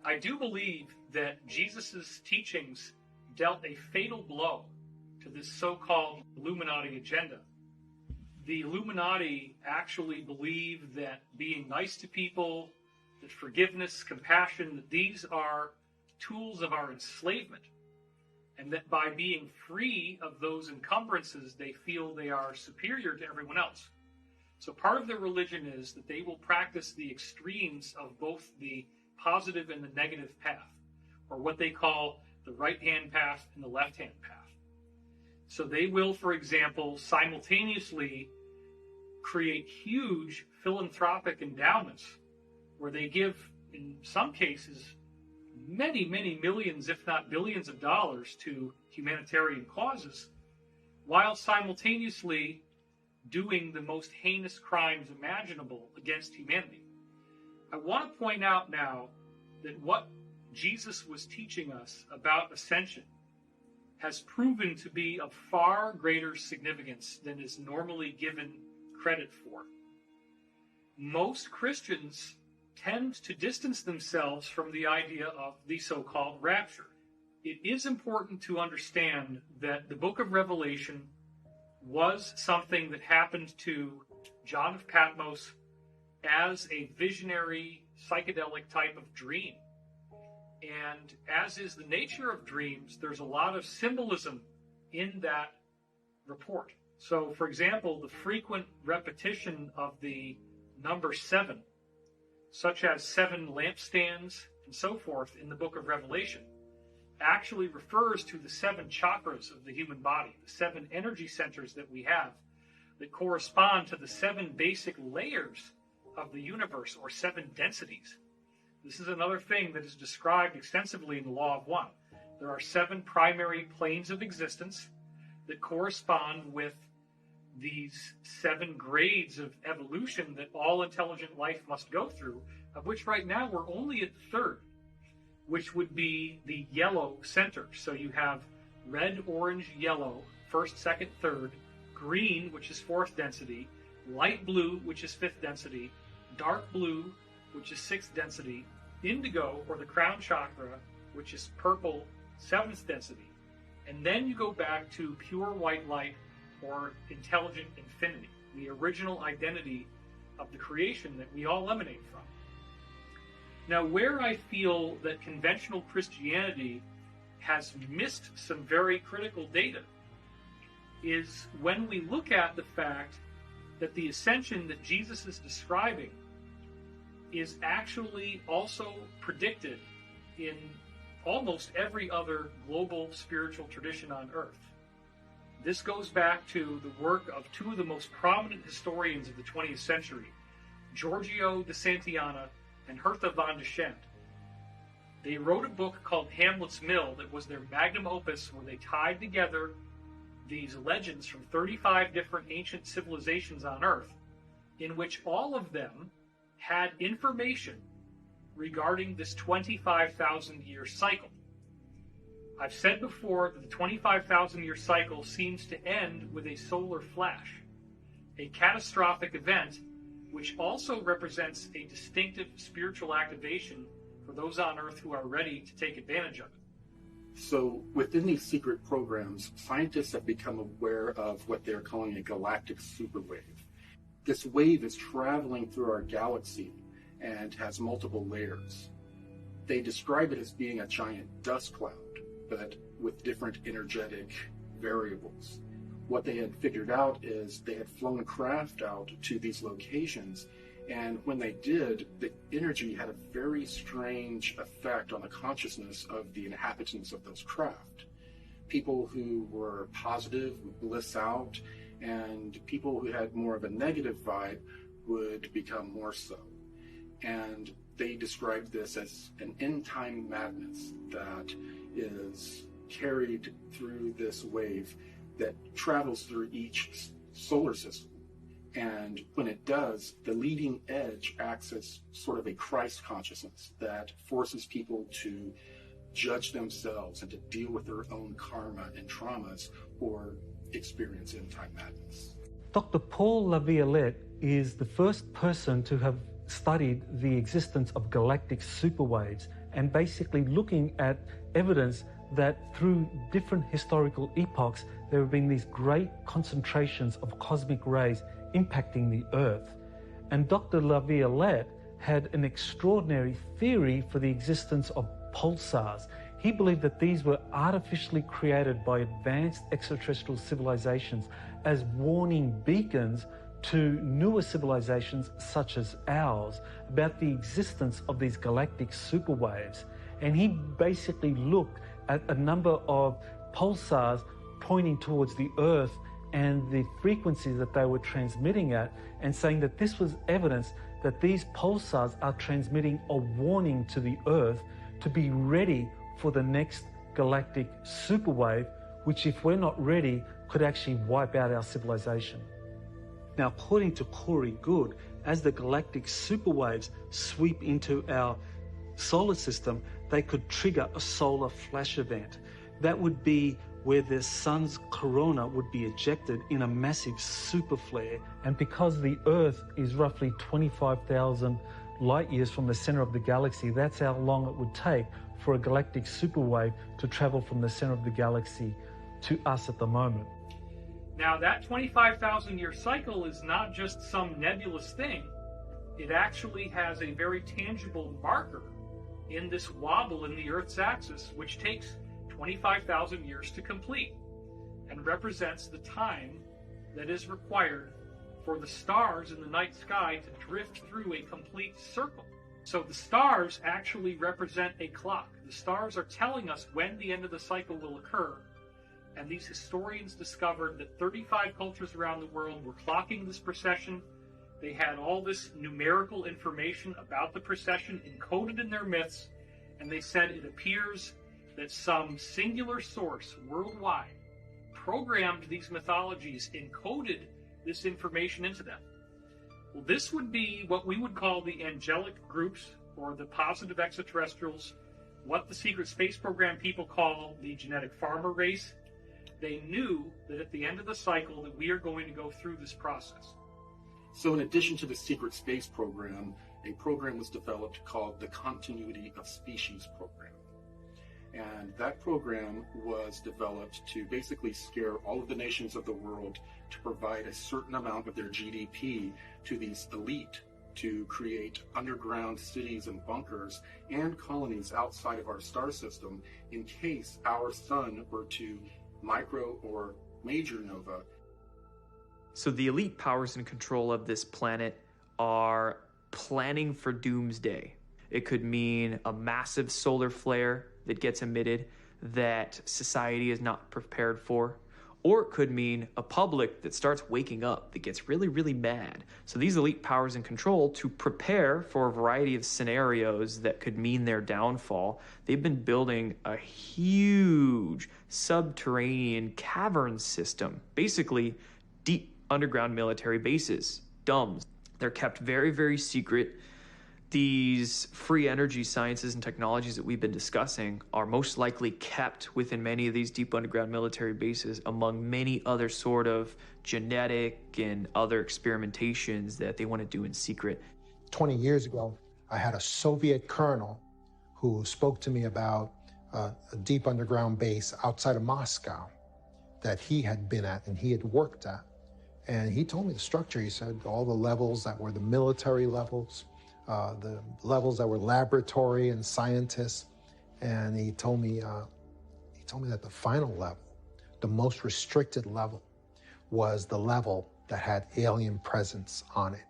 I do believe that Jesus' teachings dealt a fatal blow to this so-called Illuminati agenda. The Illuminati actually believe that being nice to people, that forgiveness, compassion, that these are tools of our enslavement, and that by being free of those encumbrances, they feel they are superior to everyone else. So part of their religion is that they will practice the extremes of both the positive and the negative path, or what they call the right-hand path and the left-hand path. So they will, for example, simultaneously create huge philanthropic endowments where they give, in some cases, many, many millions, if not billions of dollars to humanitarian causes, while simultaneously doing the most heinous crimes imaginable against humanity. I want to point out now that what Jesus was teaching us about ascension has proven to be of far greater significance than is normally given credit for. Most Christians tend to distance themselves from the idea of the so-called rapture. It is important to understand that the book of Revelation was something that happened to John of Patmos as a visionary, psychedelic type of dream. And as is the nature of dreams, there's a lot of symbolism in that report. So, for example, the frequent repetition of the number 7, such as 7 lampstands and so forth in the book of Revelation, actually refers to the 7 chakras of the human body, the 7 energy centers that we have that correspond to the 7 basic layers of the universe, or 7 densities. This is another thing that is described extensively in the Law of One. There are 7 primary planes of existence that correspond with these 7 grades of evolution that all intelligent life must go through, of which right now we're only at the 3rd, which would be the yellow center. So you have red, orange, yellow, 1st, 2nd, 3rd, green, which is 4th density, light blue, which is 5th density, dark blue, which is 6th density, indigo, or the crown chakra, which is purple, 7th density. And then you go back to pure white light, or intelligent infinity, the original identity of the creation that we all emanate from. Now, where I feel that conventional Christianity has missed some very critical data is when we look at the fact that the ascension that Jesus is describing is actually also predicted in almost every other global spiritual tradition on earth. This goes back to the work of 2 of the most prominent historians of the 20th century, Giorgio de Santillana and Hertha von Dechant. They wrote a book called Hamlet's Mill that was their magnum opus, where they tied together these legends from 35 different ancient civilizations on Earth, in which all of them had information regarding this 25,000-year cycle. I've said before that the 25,000-year cycle seems to end with a solar flash, a catastrophic event which also represents a distinctive spiritual activation for those on Earth who are ready to take advantage of it. So within these secret programs, scientists have become aware of what they're calling a galactic superwave. This wave is traveling through our galaxy and has multiple layers. They describe it as being a giant dust cloud, but with different energetic variables. What they had figured out is they had flown craft out to these locations, and when they did, the energy had a very strange effect on the consciousness of the inhabitants of those craft. People who were positive would bliss out, and people who had more of a negative vibe would become more so. And they described this as an end-time madness that is carried through this wave that travels through each solar system. And when it does, the leading edge acts as sort of a Christ consciousness that forces people to judge themselves and to deal with their own karma and traumas or experience end-time madness. Dr. Paul Laviolette is the first person to have studied the existence of galactic superwaves and basically looking at evidence that through different historical epochs there have been these great concentrations of cosmic rays impacting the Earth. And Dr. Laviolette had an extraordinary theory for the existence of pulsars. He believed that these were artificially created by advanced extraterrestrial civilizations as warning beacons to newer civilizations such as ours about the existence of these galactic superwaves. And he basically looked at a number of pulsars pointing towards the Earth and the frequencies that they were transmitting at, and saying that this was evidence that these pulsars are transmitting a warning to the Earth to be ready for the next galactic superwave, which, if we're not ready, could actually wipe out our civilization. Now, according to Corey Good, as the galactic superwaves sweep into our solar system, they could trigger a solar flash event. That would be where the sun's corona would be ejected in a massive super flare. And because the Earth is roughly 25,000 light years from the center of the galaxy, that's how long it would take for a galactic superwave to travel from the center of the galaxy to us at the moment. Now, that 25,000-year cycle is not just some nebulous thing. It actually has a very tangible marker in this wobble in the Earth's axis, which takes 25,000 years to complete and represents the time that is required for the stars in the night sky to drift through a complete circle. So the stars actually represent a clock. The stars are telling us when the end of the cycle will occur. And these historians discovered that 35 cultures around the world were clocking this precession. They had all this numerical information about the precession encoded in their myths, and they said it appears that some singular source worldwide programmed these mythologies, encoded this information into them. Well, this would be what we would call the angelic groups, or the positive extraterrestrials, what the secret space program people call the genetic farmer race. They knew that at the end of the cycle that we are going to go through this process. So in addition to the secret space program, a program was developed called the Continuity of Species program. And that program was developed to basically scare all of the nations of the world to provide a certain amount of their GDP to these elite to create underground cities and bunkers and colonies outside of our star system in case our sun were to micro or major nova. So the elite powers in control of this planet are planning for doomsday. It could mean a massive solar flare that gets emitted that society is not prepared for. Or it could mean a public that starts waking up, that gets really, really mad. So these elite powers in control, to prepare for a variety of scenarios that could mean their downfall, they've been building a huge subterranean cavern system, basically deep underground military bases, DUMBs. They're kept very, very secret. These free energy sciences and technologies that we've been discussing are most likely kept within many of these deep underground military bases, among many other sort of genetic and other experimentations that they want to do in secret. 20 years ago, I had a Soviet colonel who spoke to me about a deep underground base outside of Moscow that he had been at and he had worked at. And he told me the structure. He said all the levels that were the military levels, the levels that were laboratory and scientists, and he told me that the final level, the most restricted level, was the level that had alien presence on it.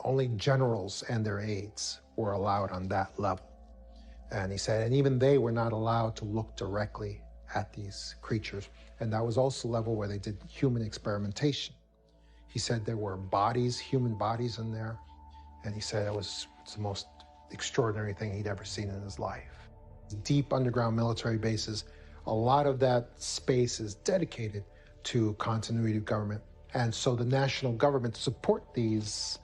Only generals and their aides were allowed on that level. And he said, and even they were not allowed to look directly at these creatures. And that was also the level where they did human experimentation. He said there were bodies, human bodies in there. And he said it's the most extraordinary thing he'd ever seen in his life. Deep underground military bases, a lot of that space is dedicated to continuity of government. And so the national government support these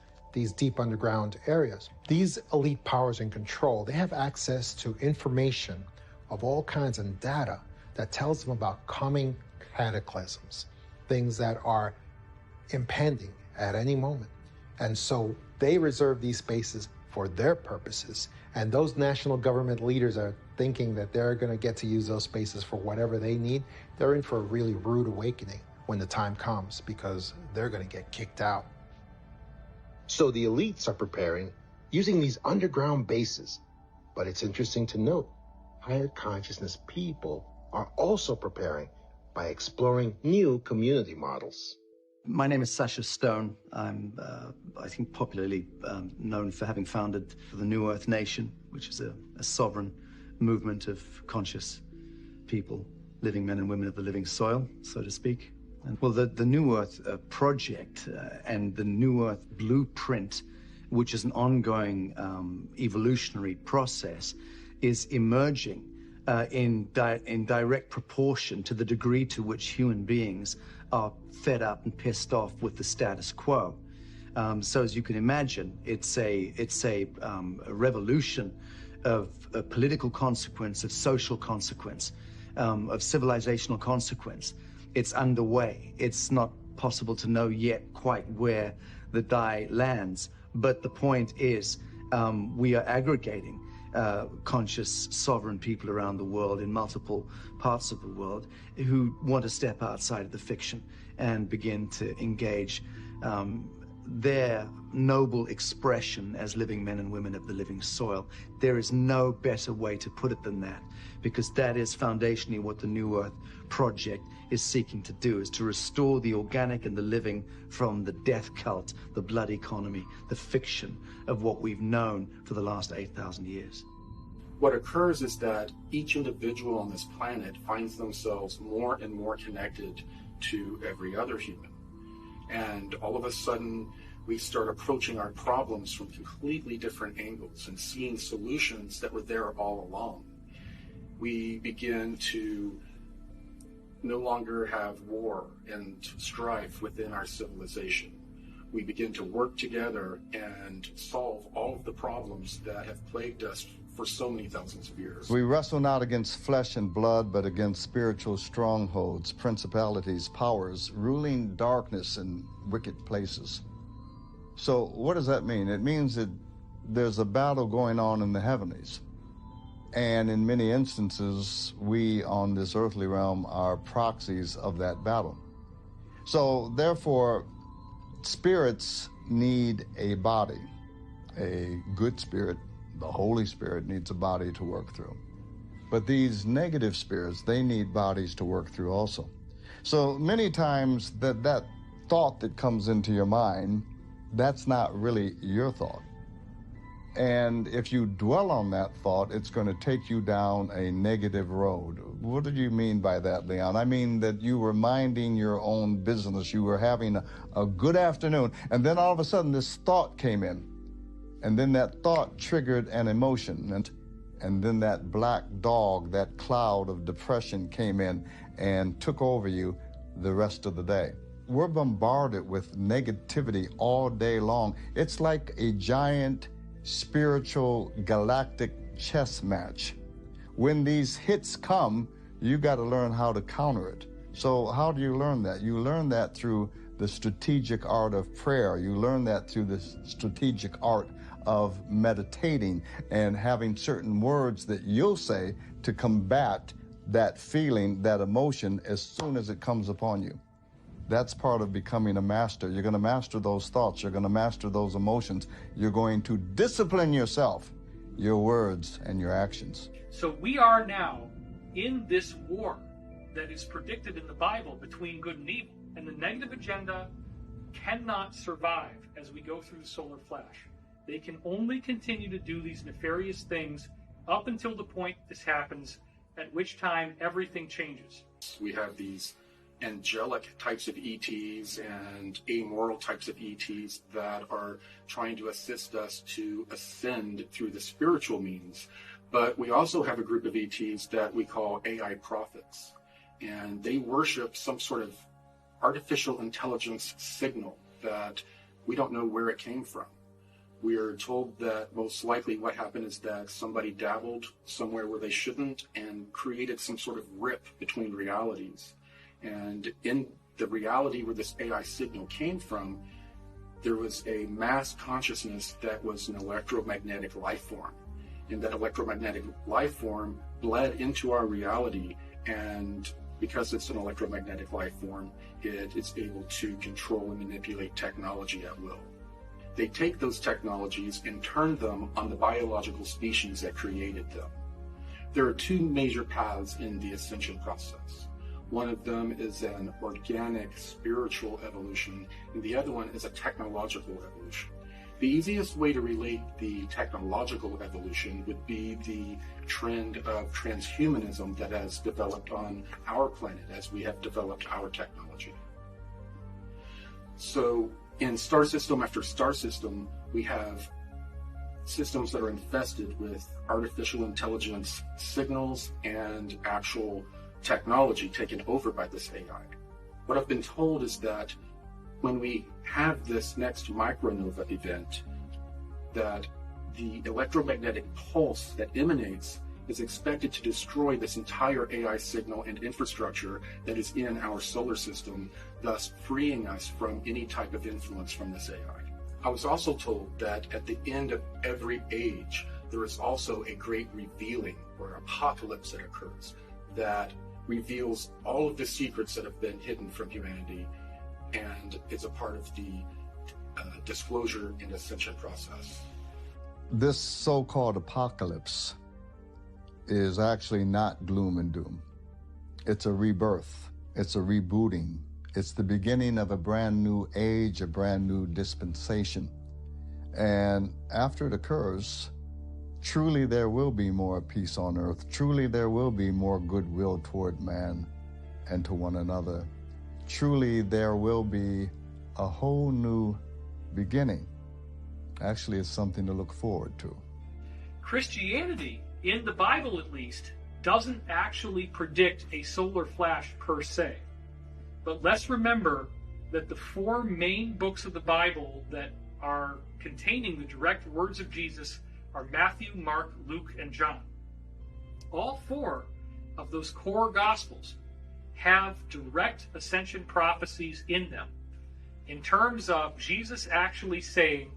deep underground areas. These elite powers in control, they have access to information of all kinds of data that tells them about coming cataclysms, things that are impending at any moment. And so they reserve these spaces for their purposes. And those national government leaders are thinking that they're going to get to use those spaces for whatever they need. They're in for a really rude awakening when the time comes, because they're going to get kicked out. So the elites are preparing using these underground bases. But it's interesting to note, higher consciousness people are also preparing by exploring new community models. My name is Sasha Stone. I'm, I think, popularly known for having founded the New Earth Nation, which is a sovereign movement of conscious people, living men and women of the living soil, so to speak. And, well, the New Earth Project and the New Earth Blueprint, which is an ongoing evolutionary process, is emerging in direct proportion to the degree to which human beings are fed up and pissed off with the status quo. So as you can imagine, it's a revolution of political consequence, of social consequence, of civilizational consequence. It's underway. It's not possible to know yet quite where the die lands, but the point is we are aggregating conscious, sovereign people around the world in multiple parts of the world who want to step outside of the fiction and begin to engage their noble expression as living men and women of the living soil. There is no better way to put it than that, because that is foundationally what the New Earth Project is seeking to do, is to restore the organic and the living from the death cult, the blood economy, the fiction of what we've known for the last 8,000 years. What occurs is that each individual on this planet finds themselves more and more connected to every other human. And all of a sudden, we start approaching our problems from completely different angles and seeing solutions that were there all along. We begin to no longer have war and strife within our civilization. We begin to work together and solve all of the problems that have plagued us for so many thousands of years. We wrestle not against flesh and blood, but against spiritual strongholds, principalities, powers, ruling darkness in wicked places. So what does that mean? It means that there's a battle going on in the heavenlies. And in many instances, we on this earthly realm are proxies of that battle. So therefore, spirits need a body. A good spirit, the Holy Spirit, needs a body to work through. But these negative spirits, they need bodies to work through also. So many times that thought that comes into your mind, that's not really your thought. And if you dwell on that thought, it's going to take you down a negative road. What do you mean by that, Leon? I mean that you were minding your own business. You were having a good afternoon, and then all of a sudden this thought came in. And then that thought triggered an emotion, and then that black dog, that cloud of depression came in and took over you the rest of the day. We're bombarded with negativity all day long. It's like a giant spiritual galactic chess match. When these hits come, you got to learn how to counter it. So how do you learn that? You learn that through the strategic art of prayer. You learn that through the strategic art of meditating and having certain words that you'll say to combat that feeling, that emotion, as soon as it comes upon you. That's part of becoming a master. You're going to master those thoughts. You're going to master those emotions. You're going to discipline yourself, your words and your actions. So we are now in this war that is predicted in the Bible between good and evil. And the negative agenda cannot survive as we go through the solar flash. They can only continue to do these nefarious things up until the point this happens, at which time everything changes. We have these angelic types of ETs and amoral types of ETs that are trying to assist us to ascend through the spiritual means. But we also have a group of ETs that we call AI prophets, and they worship some sort of artificial intelligence signal that we don't know where it came from. We are told that most likely what happened is that somebody dabbled somewhere where they shouldn't and created some sort of rip between realities. And in the reality where this AI signal came from, there was a mass consciousness that was an electromagnetic life form. And that electromagnetic life form bled into our reality, and because it's an electromagnetic life form, it is able to control and manipulate technology at will. They take those technologies and turn them on the biological species that created them. There are two major paths in the ascension process. One of them is an organic spiritual evolution, and the other one is a technological evolution. The easiest way to relate the technological evolution would be the trend of transhumanism that has developed on our planet as we have developed our technology. So in star system after star system, we have systems that are infested with artificial intelligence signals and actual technology taken over by this AI. What I've been told is that when we have this next micronova event, that the electromagnetic pulse that emanates is expected to destroy this entire AI signal and infrastructure that is in our solar system, thus freeing us from any type of influence from this AI. I was also told that at the end of every age, there is also a great revealing or apocalypse that occurs that reveals all of the secrets that have been hidden from humanity, and it's a part of the disclosure and ascension process. This so-called apocalypse is actually not gloom and doom. It's a rebirth. It's a rebooting. It's the beginning of a brand new age, a brand new dispensation. And after it occurs, truly there will be more peace on earth. Truly there will be more goodwill toward man and to one another. Truly there will be a whole new beginning. Actually, it's something to look forward to. Christianity, in the Bible at least, doesn't actually predict a solar flash per se. But let's remember that the four main books of the Bible that are containing the direct words of Jesus are Matthew, Mark, Luke, and John. All four of those core Gospels have direct ascension prophecies in them, in terms of Jesus actually saying,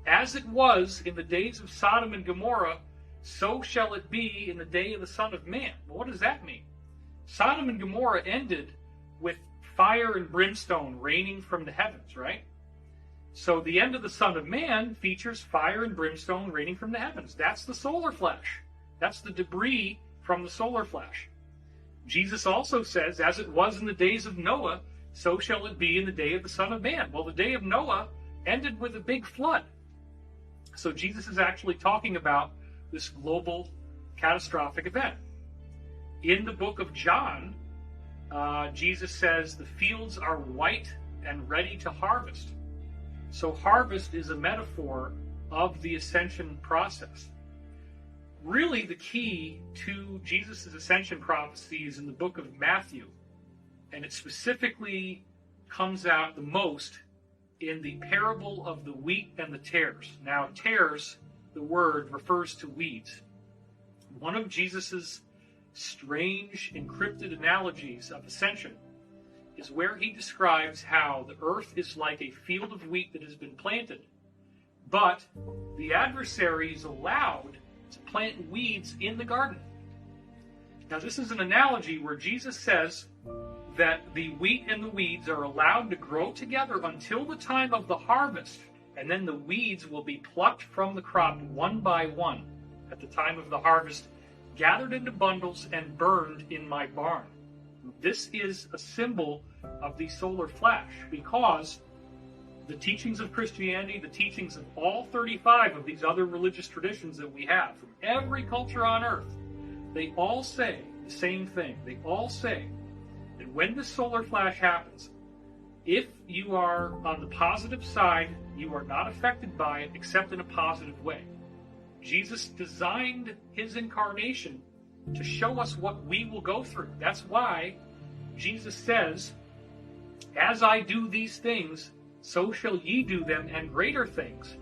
as it was in the days of Sodom and Gomorrah, so shall it be in the day of the Son of Man. Well, what does that mean? Sodom and Gomorrah ended with fire and brimstone raining from the heavens, right? So the end of the Son of Man features fire and brimstone raining from the heavens. That's the solar flash. That's the debris from the solar flash. Jesus also says, as it was in the days of Noah, so shall it be in the day of the Son of Man. Well, the day of Noah ended with a big flood. So Jesus is actually talking about this global catastrophic event. In the book of John, Jesus says the fields are white and ready to harvest. So harvest is a metaphor of the ascension process. Really, the key to Jesus' ascension prophecy is in the book of Matthew, and it specifically comes out the most in the parable of the wheat and the tares. Now, tares, the word, refers to weeds. One of Jesus' strange encrypted analogies of ascension is where he describes how the earth is like a field of wheat that has been planted, but the adversary is allowed to plant weeds in the garden. Now, this is an analogy where Jesus says that the wheat and the weeds are allowed to grow together until the time of the harvest, and then the weeds will be plucked from the crop one by one at the time of the harvest, gathered into bundles and burned in my barn. This is a symbol of the solar flash, because the teachings of Christianity, the teachings of all 35 of these other religious traditions that we have from every culture on earth, they all say the same thing. They all say that when the solar flash happens, if you are on the positive side, you are not affected by it except in a positive way. Jesus designed his incarnation to show us what we will go through. That's why Jesus says, as I do these things, so shall ye do them, and greater things,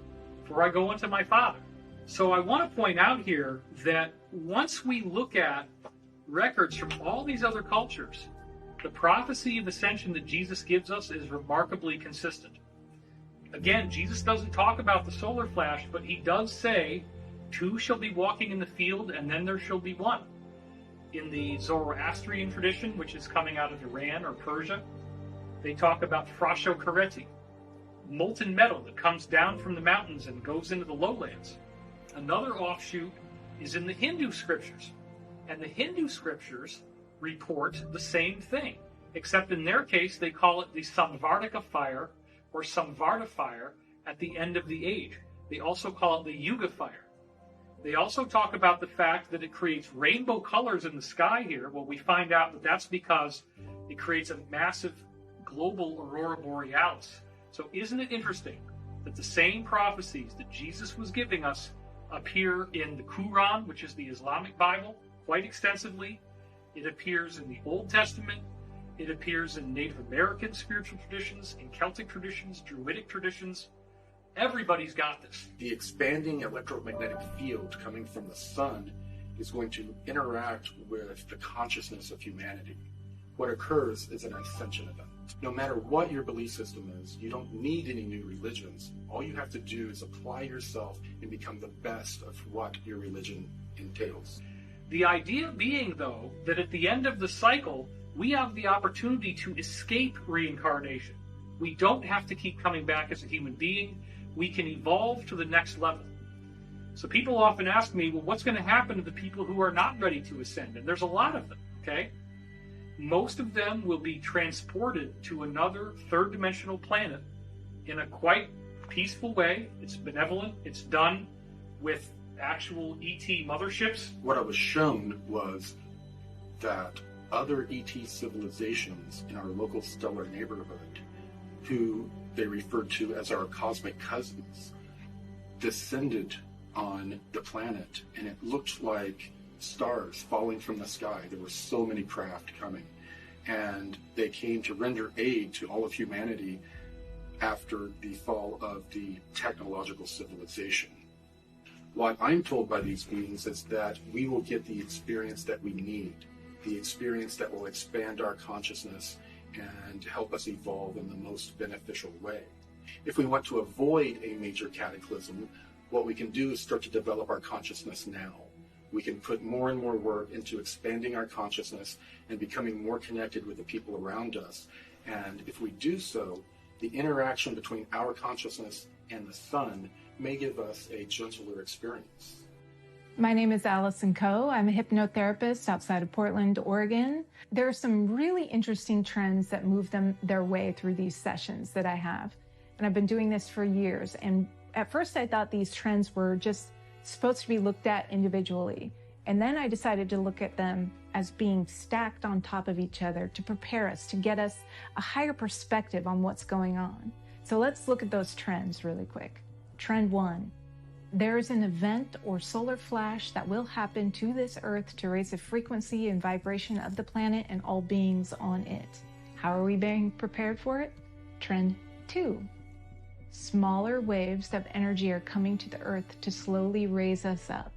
for I go unto my Father. So I want to point out here that once we look at records from all these other cultures, the prophecy of ascension that Jesus gives us is remarkably consistent. Again, Jesus doesn't talk about the solar flash, but he does say, two shall be walking in the field, and then there shall be one. In the Zoroastrian tradition, which is coming out of Iran or Persia, they talk about frashokareti, molten metal that comes down from the mountains and goes into the lowlands. Another offshoot is in the Hindu scriptures, and the Hindu scriptures report the same thing, except in their case they call it the Samvartika fire or Samvarta fire at the end of the age. They also call it the Yuga fire. They also talk about the fact that it creates rainbow colors in the sky here. Well, we find out that that's because it creates a massive global aurora borealis. So isn't it interesting that the same prophecies that Jesus was giving us appear in the Quran, which is the Islamic Bible, quite extensively. It appears in the Old Testament. It appears in Native American spiritual traditions, in Celtic traditions, Druidic traditions. Everybody's got this. The expanding electromagnetic field coming from the sun is going to interact with the consciousness of humanity. What occurs is an ascension event. No matter what your belief system is, you don't need any new religions. All you have to do is apply yourself and become the best of what your religion entails. The idea being, though, that at the end of the cycle, we have the opportunity to escape reincarnation. We don't have to keep coming back as a human being. We can evolve to the next level. So people often ask me, well, what's going to happen to the people who are not ready to ascend? And there's a lot of them, okay? Most of them will be transported to another third-dimensional planet in a quite peaceful way. It's benevolent. It's done with actual ET motherships. What I was shown was that other ET civilizations in our local stellar neighborhood, who they referred to as our cosmic cousins, descended on the planet, and it looked like stars falling from the sky. There were so many craft coming, and they came to render aid to all of humanity after the fall of the technological civilization. What I'm told by these beings is that we will get the experience that we need, the experience that will expand our consciousness and help us evolve in the most beneficial way. If we want to avoid a major cataclysm, what we can do is start to develop our consciousness now. We can put more and more work into expanding our consciousness and becoming more connected with the people around us. And if we do so, the interaction between our consciousness and the sun may give us a gentler experience. My name is Allison Coe. I'm a hypnotherapist outside of Portland, Oregon. There are some really interesting trends that move their way through these sessions that I have. And I've been doing this for years. And at first I thought these trends were just supposed to be looked at individually. And then I decided to look at them as being stacked on top of each other to prepare us, to get us a higher perspective on what's going on. So let's look at those trends really quick. Trend 1. There is an event or solar flash that will happen to this Earth to raise the frequency and vibration of the planet and all beings on it. How are we being prepared for it? Trend 2. Smaller waves of energy are coming to the Earth to slowly raise us up.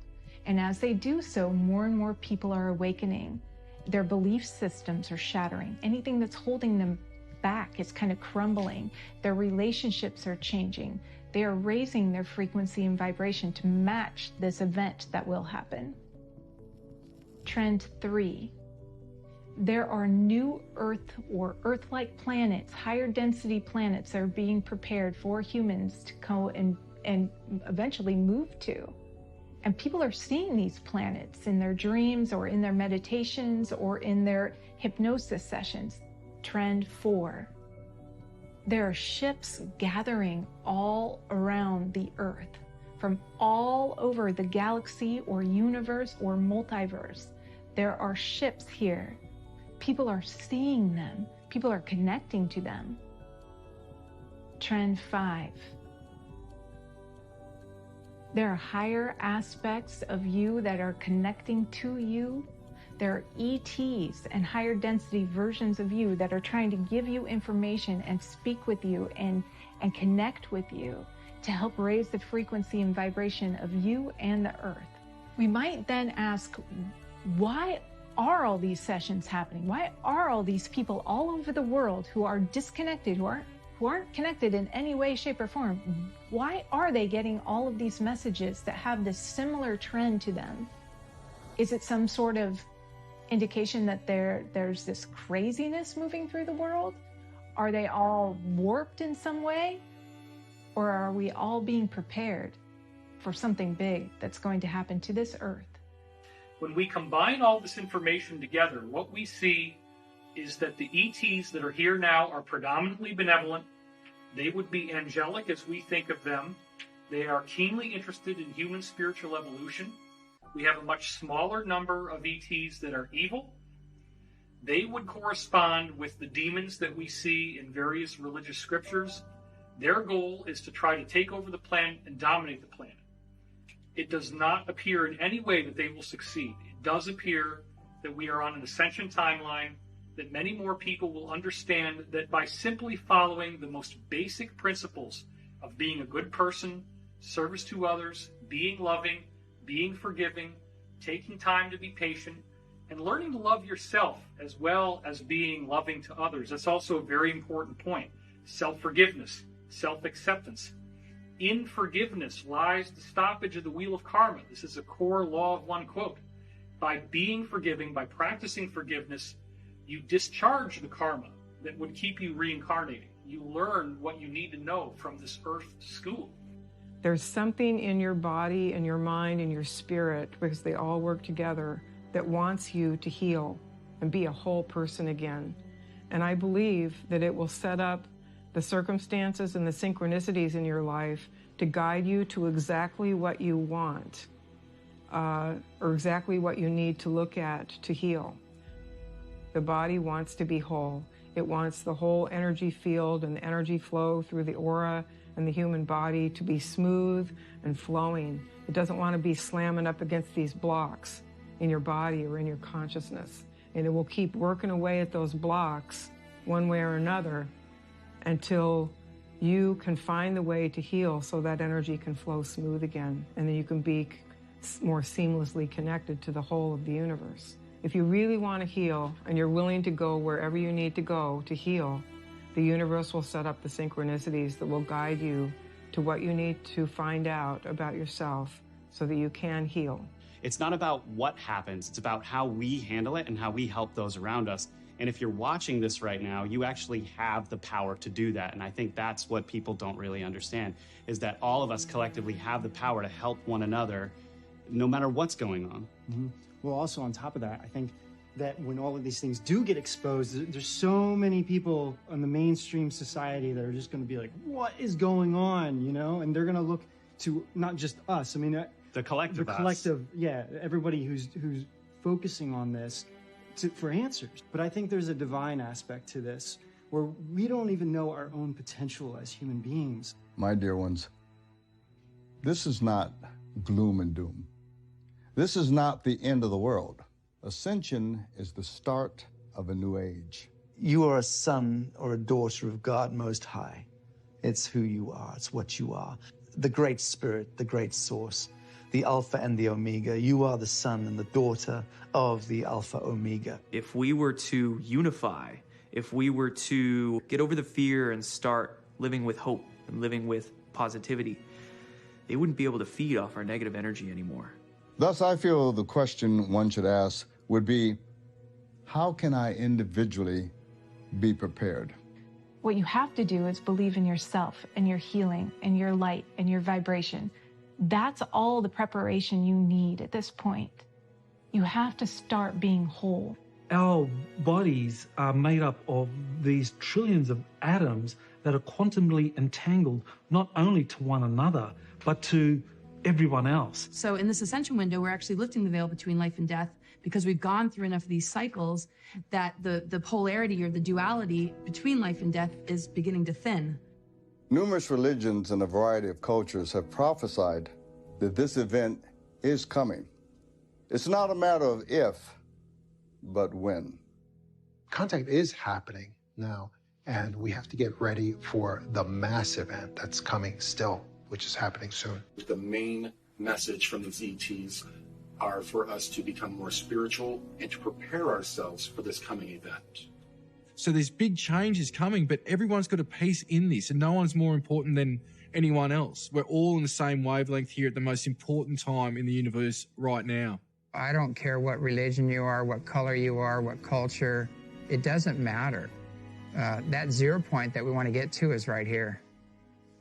And as they do so, more and more people are awakening. Their belief systems are shattering. Anything that's holding them back is kind of crumbling. Their relationships are changing. They are raising their frequency and vibration to match this event that will happen. Trend 3. There are new Earth or Earth-like planets, higher density planets that are being prepared for humans to go and eventually move to. And people are seeing these planets in their dreams or in their meditations or in their hypnosis sessions. Trend 4. There are ships gathering all around the Earth from all over the galaxy or universe or multiverse. There are ships here. People are seeing them. People are connecting to them. Trend 5. There are higher aspects of you that are connecting to you. There are ETs and higher density versions of you that are trying to give you information and speak with you and connect with you to help raise the frequency and vibration of you and the Earth. We might then ask, why are all these sessions happening? Why are all these people all over the world who are disconnected, who aren't connected in any way, shape, or form? Why are they getting all of these messages that have this similar trend to them? Is it some sort of indication that there's this craziness moving through the world? Are they all warped in some way? Or are we all being prepared for something big that's going to happen to this Earth? When we combine all this information together, what we see is that the ETs that are here now are predominantly benevolent. They would be angelic as we think of them. They are keenly interested in human spiritual evolution. We have a much smaller number of ETs that are evil. They would correspond with the demons that we see in various religious scriptures. Their goal is to try to take over the planet and dominate the planet. It does not appear in any way that they will succeed. It does appear that we are on an ascension timeline, that many more people will understand that by simply following the most basic principles of being a good person, service to others, being loving, being forgiving, taking time to be patient, and learning to love yourself as well as being loving to others. That's also a very important point. Self-forgiveness, self-acceptance. In forgiveness lies the stoppage of the wheel of karma. This is a core law of one quote. By being forgiving, by practicing forgiveness, you discharge the karma that would keep you reincarnating. you learn what you need to know from this earth school. There's something in your body and your mind and your spirit, because they all work together, that wants you to heal and be a whole person again. And I believe that it will set up the circumstances and the synchronicities in your life to guide you to exactly what you want, or exactly what you need to look at to heal. The body wants to be whole. It wants the whole energy field and the energy flow through the aura and the human body to be smooth and flowing. It doesn't want to be slamming up against these blocks in your body or in your consciousness. And it will keep working away at those blocks one way or another until you can find the way to heal so that energy can flow smooth again. And then you can be more seamlessly connected to the whole of the universe. If you really want to heal and you're willing to go wherever you need to go to heal, the universe will set up the synchronicities that will guide you to what you need to find out about yourself so that you can heal. It's not about what happens, it's about how we handle it and how we help those around us. And if you're watching this right now, you actually have the power to do that. And I think that's what people don't really understand, is that all of us collectively have the power to help one another no matter what's going on. Mm-hmm. Well, also on top of that, I think that when all of these things do get exposed, there's so many people in the mainstream society that are just going to be like, what is going on, you know? And they're going to look to not just us. I mean, the collective, yeah, everybody who's focusing on this for answers. But I think there's a divine aspect to this where we don't even know our own potential as human beings. My dear ones, this is not gloom and doom. This is not the end of the world. Ascension is the start of a new age. You are a son or a daughter of God Most High. It's who you are. It's what you are. The Great Spirit, the Great Source, the Alpha and the Omega. You are the son and the daughter of the Alpha Omega. If we were to unify, if we were to get over the fear and start living with hope and living with positivity, they wouldn't be able to feed off our negative energy anymore. Thus, I feel the question one should ask would be, how can I individually be prepared? What you have to do is believe in yourself and your healing and your light and your vibration. That's all the preparation you need at this point. You have to start being whole. Our bodies are made up of these trillions of atoms that are quantumly entangled not only to one another, but to everyone else. So in this ascension window, we're actually lifting the veil between life and death because we've gone through enough of these cycles that the polarity or the duality between life and death is beginning to thin. Numerous religions and a variety of cultures have prophesied that this event is coming. It's not a matter of if, but when. Contact is happening now, and we have to get ready for the mass event that's coming still, which is happening soon. The main message from these ETs are for us to become more spiritual and to prepare ourselves for this coming event. So there's big changes coming, but everyone's got a piece in this, and no one's more important than anyone else. We're all in the same wavelength here at the most important time in the universe right now. I don't care what religion you are, what color you are, what culture. It doesn't matter. That 0 point that we want to get to is right here.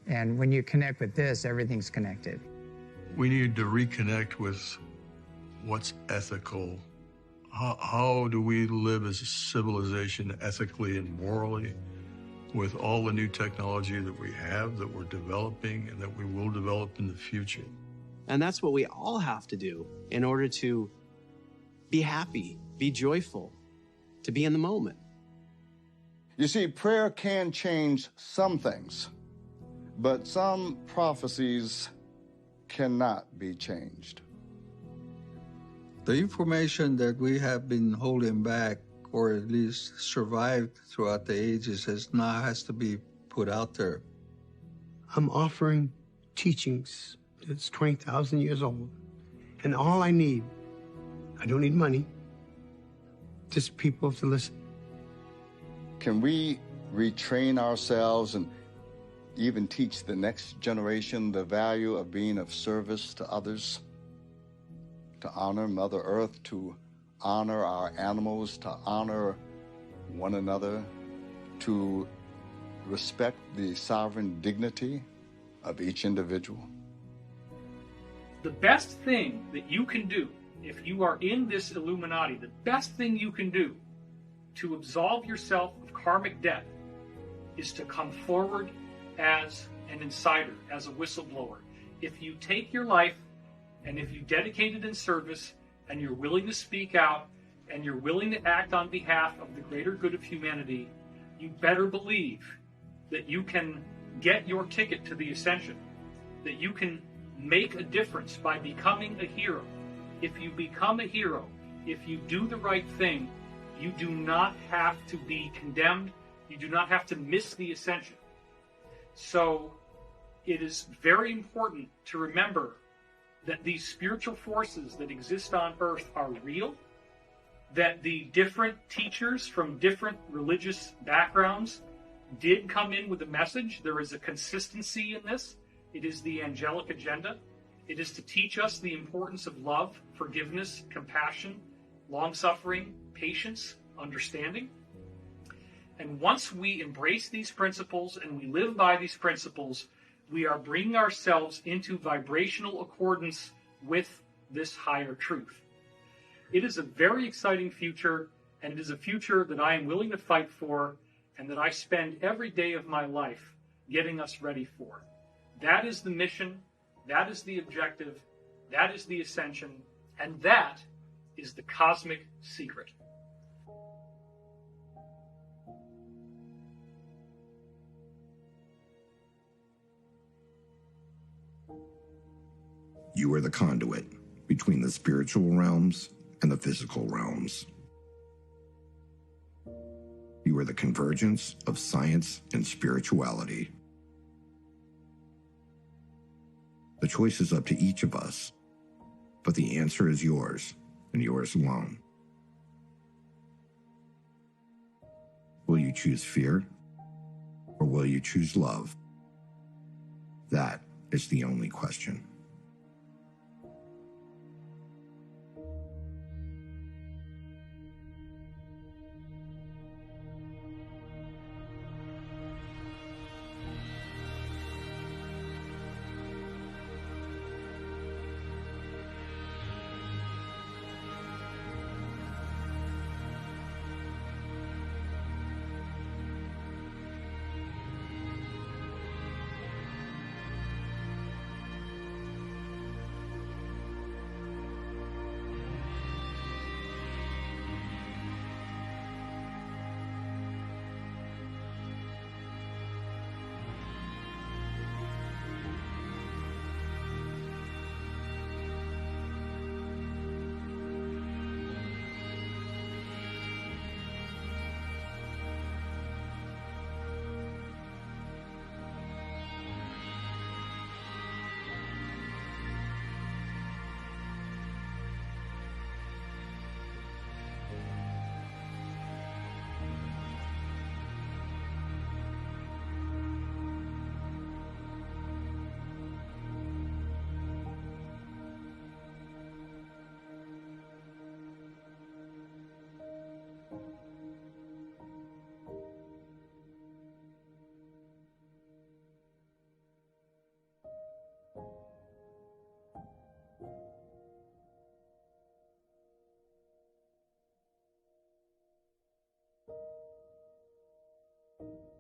And when you connect with this, everything's connected. We need to reconnect with what's ethical. How do we live as a civilization ethically and morally with all the new technology that we have, that we're developing, and that we will develop in the future? And that's what we all have to do in order to be happy, be joyful, to be in the moment. You see, prayer can change some things, but some prophecies cannot be changed. The information that we have been holding back, or at least survived throughout the ages, has to be put out there. I'm offering teachings that's 20,000 years old, and all I need, I don't need money, just people to listen. Can we retrain ourselves and even teach the next generation the value of being of service to others? To honor Mother Earth, to honor our animals, to honor one another, to respect the sovereign dignity of each individual? The best thing that you can do, if you are in this Illuminati, the best thing you can do to absolve yourself of karmic debt is to come forward as an insider, as a whistleblower. If you take your life and if you dedicate it in service and you're willing to speak out and you're willing to act on behalf of the greater good of humanity, you better believe that you can get your ticket to the ascension, that you can make a difference by becoming a hero. If you become a hero, if you do the right thing, you do not have to be condemned. You do not have to miss the ascension. So it is very important to remember that these spiritual forces that exist on earth are real, that the different teachers from different religious backgrounds did come in with a message. There is a consistency in this. It is the angelic agenda. It is to teach us the importance of love, forgiveness, compassion, long-suffering, patience, understanding. And once we embrace these principles and we live by these principles, we are bringing ourselves into vibrational accordance with this higher truth. It is a very exciting future, and it is a future that I am willing to fight for and that I spend every day of my life getting us ready for. That is the mission, that is the objective, that is the ascension, and that is the cosmic secret. You are the conduit between the spiritual realms and the physical realms. You are the convergence of science and spirituality. The choice is up to each of us, but the answer is yours and yours alone. Will you choose fear or will you choose love? That is the only question. you